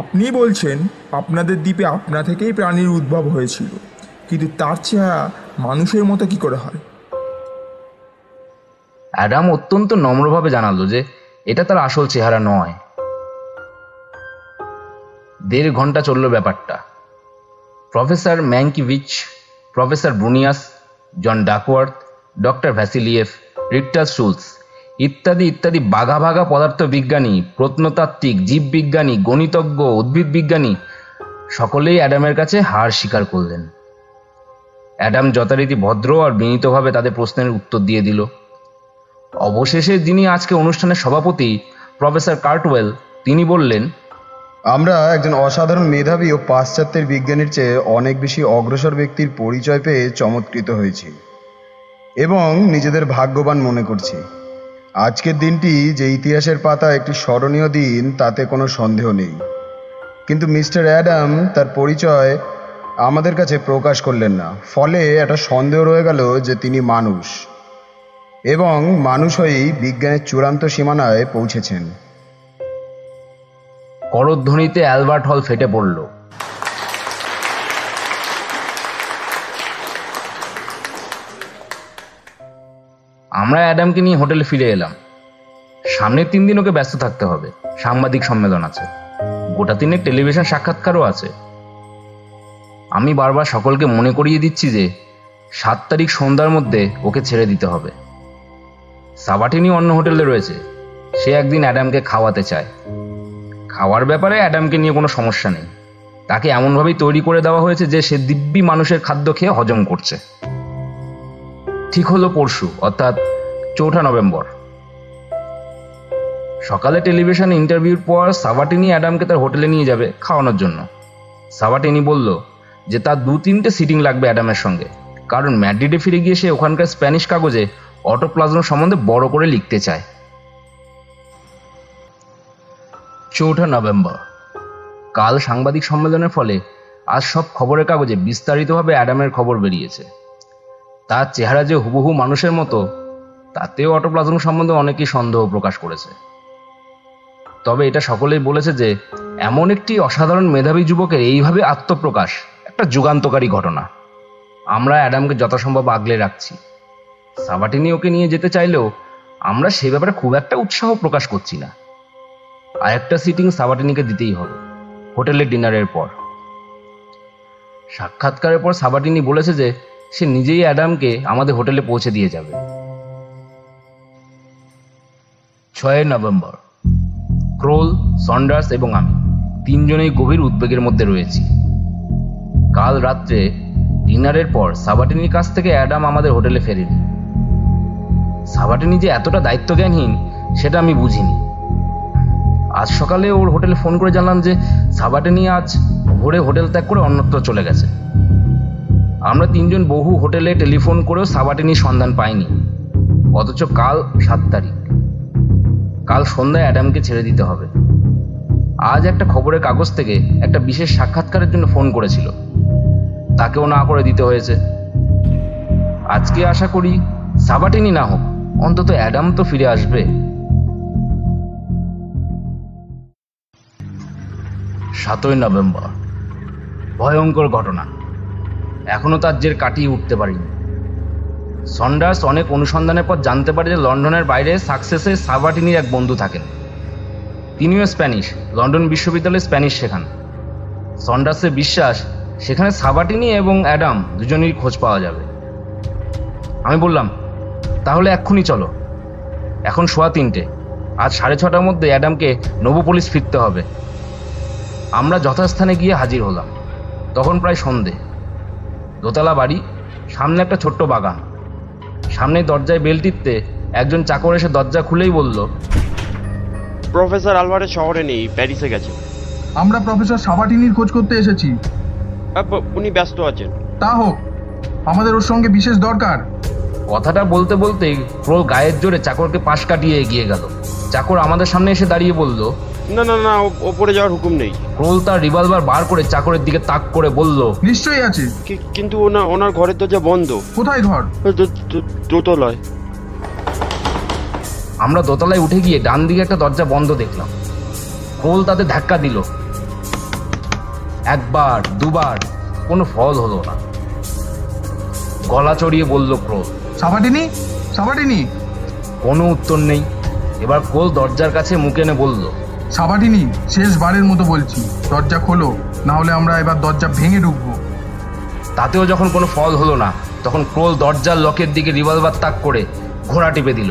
আপনি বলছেন আপনাদের দ্বীপে আপনা থেকেই প্রাণীর উদ্ভব হয়েছিল, কিন্তু তার চেহারা মানুষের মতো কি করে হয়? অ্যাডাম অত্যন্ত নম্রভাবে জানালো যে এটা তার আসল চেহারা নয়। 1.5 ঘন্টা চলল ব্যাপারটা। প্রফেসর ম্যাঙ্কিভিচ, প্রফেসর ব্রুনিয়াস, জন ডাকওয়ার্থ, ডক্টর ভ্যাসিলিয়েভ, রিক্টার শুলস ইত্যাদি ইত্যাদি বাঘা বাঘা পদার্থ বিজ্ঞানী, প্রত্নতাত্ত্বিক, জীববিজ্ঞানী, গণিতজ্ঞ, উদ্ভিদ বিজ্ঞানী সকলেই অ্যাডামের কাছে হার স্বীকার করলেন। অ্যাডাম যথারীতি ভদ্র আর বিনীতভাবে তাদের প্রশ্নের উত্তর দিয়ে দিল। অবশেষে যিনি আজকে অনুষ্ঠানের সভাপতি, প্রফেসর কার্টওয়েল, তিনি বললেন, আমরা একজন অসাধারণ মেধাবী ও পাশ্চাত্যের বিজ্ঞানীর চেয়ে অনেক বেশি অগ্রসর ব্যক্তির পরিচয় পেয়ে চমৎকৃত হয়েছি এবং নিজেদের ভাগ্যবান মনে করছি। আজকের দিনটি যে ইতিহাসের পাতা একটি স্মরণীয় দিন তাতে কোনো সন্দেহ নেই, কিন্তু মিস্টার অ্যাডাম তার পরিচয় আমাদের কাছে প্রকাশ করলেন না। ফলে একটা সন্দেহ রয়ে গেল যে তিনি মানুষ, এবং মানুষ হয়েই বিজ্ঞানের চূড়ান্ত সীমানায় পৌঁছেছেন। করধ্বনিতে অ্যালবার্ট হল ফেটে পড়ল। আমরা অ্যাডামকে নিয়ে হোটেলে ফিরে এলাম। সামনের 3 দিন ওকে ব্যস্ত থাকতে হবে। সাংবাদিক সম্মেলন আছে, গোটা 3 টেলিভিশন সাক্ষাৎকারও আছে। আমি বারবার সকলকে মনে করিয়ে দিচ্ছি যে 7 তারিখ সন্ধ্যার মধ্যে ওকে ছেড়ে দিতে হবে। সাবাটিনি অন্য হোটেলে রয়েছে, সে একদিন অ্যাডামকে খাওয়াতে চায়। খাওয়ার ব্যাপারে অ্যাডামকে নিয়ে কোনো সমস্যা নেই, তাকে এমনভাবেই তৈরি করে দেওয়া হয়েছে যে সে দিব্যি মানুষের খাদ্য খেয়ে হজম করছে। ঠিক হলো পরশু, অর্থাৎ 4 নভেম্বর সকালে টেলিভিশন ইন্টারভিউর পর সাবাটিনি অ্যাডামকে তার হোটেলে নিয়ে যাবে খাওয়ানোর জন্য। সাবাটিনি বলল যে তার 2-3টে সিটিং লাগবে অ্যাডামের সঙ্গে, কারণ ম্যাড্রিডে ফিরে গিয়ে সে ওখানকার স্প্যানিশ কাগজে অটোপ্লাজম সম্বন্ধে বড় করে লিখতে চায়। 4 নভেম্বর। কাল সাংবাদিক সম্মেলনের ফলে আজ সব খবরের কাগজে বিস্তারিতভাবে অ্যাডামের খবর বেরিয়েছে। তার চেহারা যে হুবহু মানুষের মতো, তাতেও অটোপ্লাজম সম্বন্ধে অনেকেই সন্দেহ প্রকাশ করেছে। তবে এটা সকলেই বলেছে যে এমন একটি অসাধারণ মেধাবী যুবকের এইভাবে আত্মপ্রকাশ একটা যুগান্তকারী ঘটনা। আমরা অ্যাডামকে যথাসম্ভব আগলে রাখছি। সাবাটিনি ওকে নিয়ে যেতে চাইলেও আমরা সে ব্যাপারে খুব একটা উৎসাহ প্রকাশ করছি না। আর একটা সিটিং সাবাটিনিকে দিতেই হবে, হোটেলের ডিনারের পর। সাক্ষাৎকারের পর সাবাটিনি বলেছে যে সে নিজেই অ্যাডামকে আমাদের হোটেলে পৌঁছে দিয়ে যাবে। 6 নভেম্বর। ক্রোল, সন্ডার্স এবং আমি তিনজনেই গভীর উদ্বেগের মধ্যে রয়েছি। কাল রাত্রে ডিনারের পর সাবাটিনির কাছ থেকে অ্যাডাম আমাদের হোটেলে ফেরেনি। সাবাটিনি যে এতটা দায়িত্বজ্ঞানহীন সেটা আমি বুঝিনি। আজ সকালে ওর হোটেলে ফোন করে জানলাম যে সাবাটিনি আজ ভোরে হোটেল ত্যাগ করে অন্যত্র চলে গেছে। আমরা তিনজন বহু হোটেলে টেলিফোন করেও সাবাটিনির সন্ধান পাইনি। অথচ কাল 7 তারিখ, কাল সন্ধ্যায় অ্যাডামকে ছেড়ে দিতে হবে। আজ একটা খবরের কাগজ থেকে একটা বিশেষ সাক্ষাৎকারের জন্য ফোন করেছিল, তাকেও না করে দিতে হয়েছে। আজকে আশা করি সাবাটিনি না হোক, অন্তত অ্যাডাম তো ফিরে আসবে। 7 নভেম্বর। ভয়ঙ্কর ঘটনা, এখনো তার জের কাটিয়ে উঠতে পারিনি। সন্ডার্স অনেক অনুসন্ধানের পর জানতে পারে যে লন্ডনের বাইরে সাকসেসে সাবাটিনির এক বন্ধু থাকেন। তিনিও স্প্যানিশ, লন্ডন বিশ্ববিদ্যালয়ে স্প্যানিশ শেখান। সন্ডার্সের বিশ্বাস সেখানে সাবাটিনি এবং অ্যাডাম দুজনেরই খোঁজ পাওয়া যাবে। আমি বললাম, তাহলে এক্ষুনি চলো। এখন 3:15, আজ 6:30টার মধ্যে অ্যাডামকে নোবোপলিস ফিরতে হবে। আমরা যথাস্থানে গিয়ে হাজির হলাম। তখন প্রায় সন্ধে। দোতলা বাড়ি, সামনে একটা ছোট্ট বাগান। সামনে দরজায় বেল টিপতে একজন চাকর এসে দরজা খুলেই বলল, প্রফেসর আলভারেজ শহরে নেই, প্যারিসে গেছে। আমরা প্রফেসর সাবাটিনির খোঁজ করতে এসেছি। উনি ব্যস্ত আছেন। তা হোক, আমাদের ওর সঙ্গে বিশেষ দরকার। কথাটা বলতে বলতেই ক্রোল গায়ের জোরে চাকরকে পাশ কাটিয়ে এগিয়ে গেল। চাকর আমাদের সামনে এসে দাঁড়িয়ে বলল, না না না, ওপরে যাওয়ার হুকুম নেই। ক্রোল তার রিভলভার বার করে চাকরের দিকে তাক করে বলল, নিশ্চয়ই আছে, কিন্তু ওনার ঘরের দরজা বন্ধ। কোথায় ঘর? দোতলায়। আমরা দোতলায় উঠে গিয়ে ডান দিকে একটা দরজা বন্ধ দেখলাম। ক্রোল তাতে ধাক্কা দিল। একবার, দুবার, কোনো ফল হলো না। গলা চড়িয়ে বলল ক্রোল, সাবাটিনি, সাবাটিনি। কোনো উত্তর নেই। এবার ক্রোল দরজার কাছে মুখ এনে বলল, সাবাটিনি, শেষবারের মতো বলছি, দরজা খোলো, না হলে আমরা এবার দরজা ভেঙে ঢুকবো। তাতেও যখন কোনো ফল হলো না, তখন ক্রোল দরজার লকের দিকে রিভলভার তাক করে ঘোড়া টিপে দিল।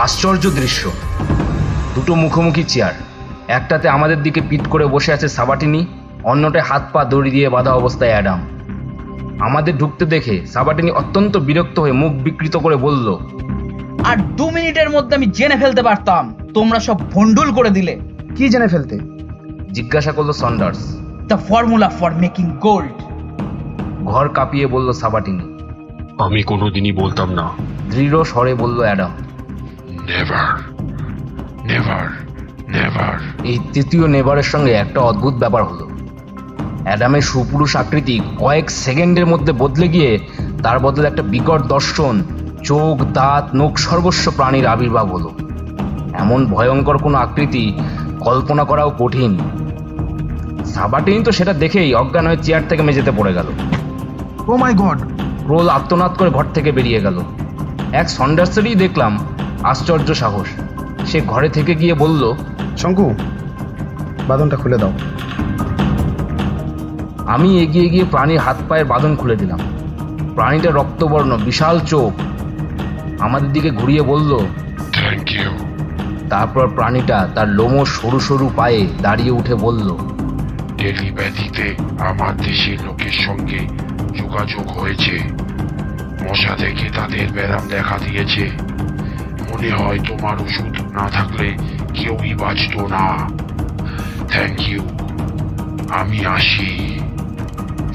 আশ্চর্য দৃশ্য, দুটো মুখোমুখি চেয়ার, একটাতে আমাদের দিকে পিঠ করে বসে আছে সাবাটিনি, অন্যটায় হাত পা দড়ি দিয়ে বাঁধা অবস্থায় অ্যাডাম। আমাদের ঢুকতে দেখে সাবাটিনি অত্যন্ত বিরক্ত হয়ে মুখ বিকৃত করে বলল, আর 2 মিনিটের মধ্যে আমি জেনে ফেলতে পারতাম, তোমরা সব ভন্ডুল করে দিলে। কি জেনে ফেলতে? জিজ্ঞাসা করলো Saunders. The formula for making gold. ঘর কাঁপিয়ে বলল সাবাটিনি। আমি কোনোদিনই বলতাম না। দৃঢ় স্বরে বলল অ্যাডাম। Never, never, never. এই তৃতীয় নেভারের সঙ্গে একটা অদ্ভুত ব্যাপার হলো। অ্যাডামের সুপুরুষ আকৃতি কয়েক সেকেন্ডের মধ্যে বদলে গিয়ে তার বদলে একটা বিকট দর্শন, চোখ, দাঁত, নখ সর্বস্ব প্রাণীর আবির্ভাব হলো। এমন ভয়ঙ্কর কোনো আকৃতি কল্পনা করাও কঠিন। সাবাটিনি তো সেটা দেখেই অজ্ঞান হয়ে চেয়ার থেকে মেঝেতে পড়ে গেল। ও মাই গড! ক্রোল আর্তনাদ করে ঘর থেকে বেরিয়ে গেল। এক সন্ডার্সেরই দেখলাম আশ্চর্য সাহস। সে ঘরে থেকে গিয়ে বলল, শঙ্কু, বাঁধনটা খুলে দাও। আমি এগিয়ে গিয়ে প্রাণীর হাত পায়ের বাঁধন খুলে দিলাম। প্রাণীটা রক্তবর্ণ, বিশাল চোখ, আমাদের দিকে ঘুরিয়ে বলল, থ্যাংক ইউ। তারপর প্রাণীটা তার লোমশ সরু সরু পায়ে দাঁড়িয়ে উঠে বলল, টেলিপ্যাথিতে আমার দেশের লোকের সঙ্গে যোগাযোগ হয়েছে। মশা দেখে তাদের ব্যারাম দেখা দিয়েছে। মনে হয় তোমার ওষুধ না থাকলে কেউই বাঁচত না। থ্যাংক ইউ, আমি আসি।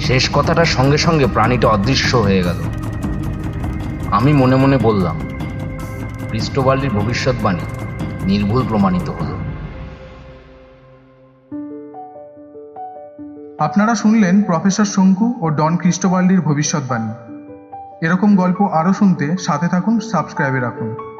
শেষ কথাটার সঙ্গে সঙ্গে প্রাণীটা অদৃশ্য হয়ে গেল। আমি মনে মনে বললাম, ক্রিস্টোবাল্ডির ভবিষ্যৎবাণী নির্ভুল প্রমাণিত হলো। আপনারা শুনলেন প্রফেসর শঙ্কু ও ডন ক্রিস্টোবাল্ডির ভবিষ্যৎবাণী। এরকম গল্প আরও শুনতে সাথে থাকুন, সাবস্ক্রাইবে রাখুন।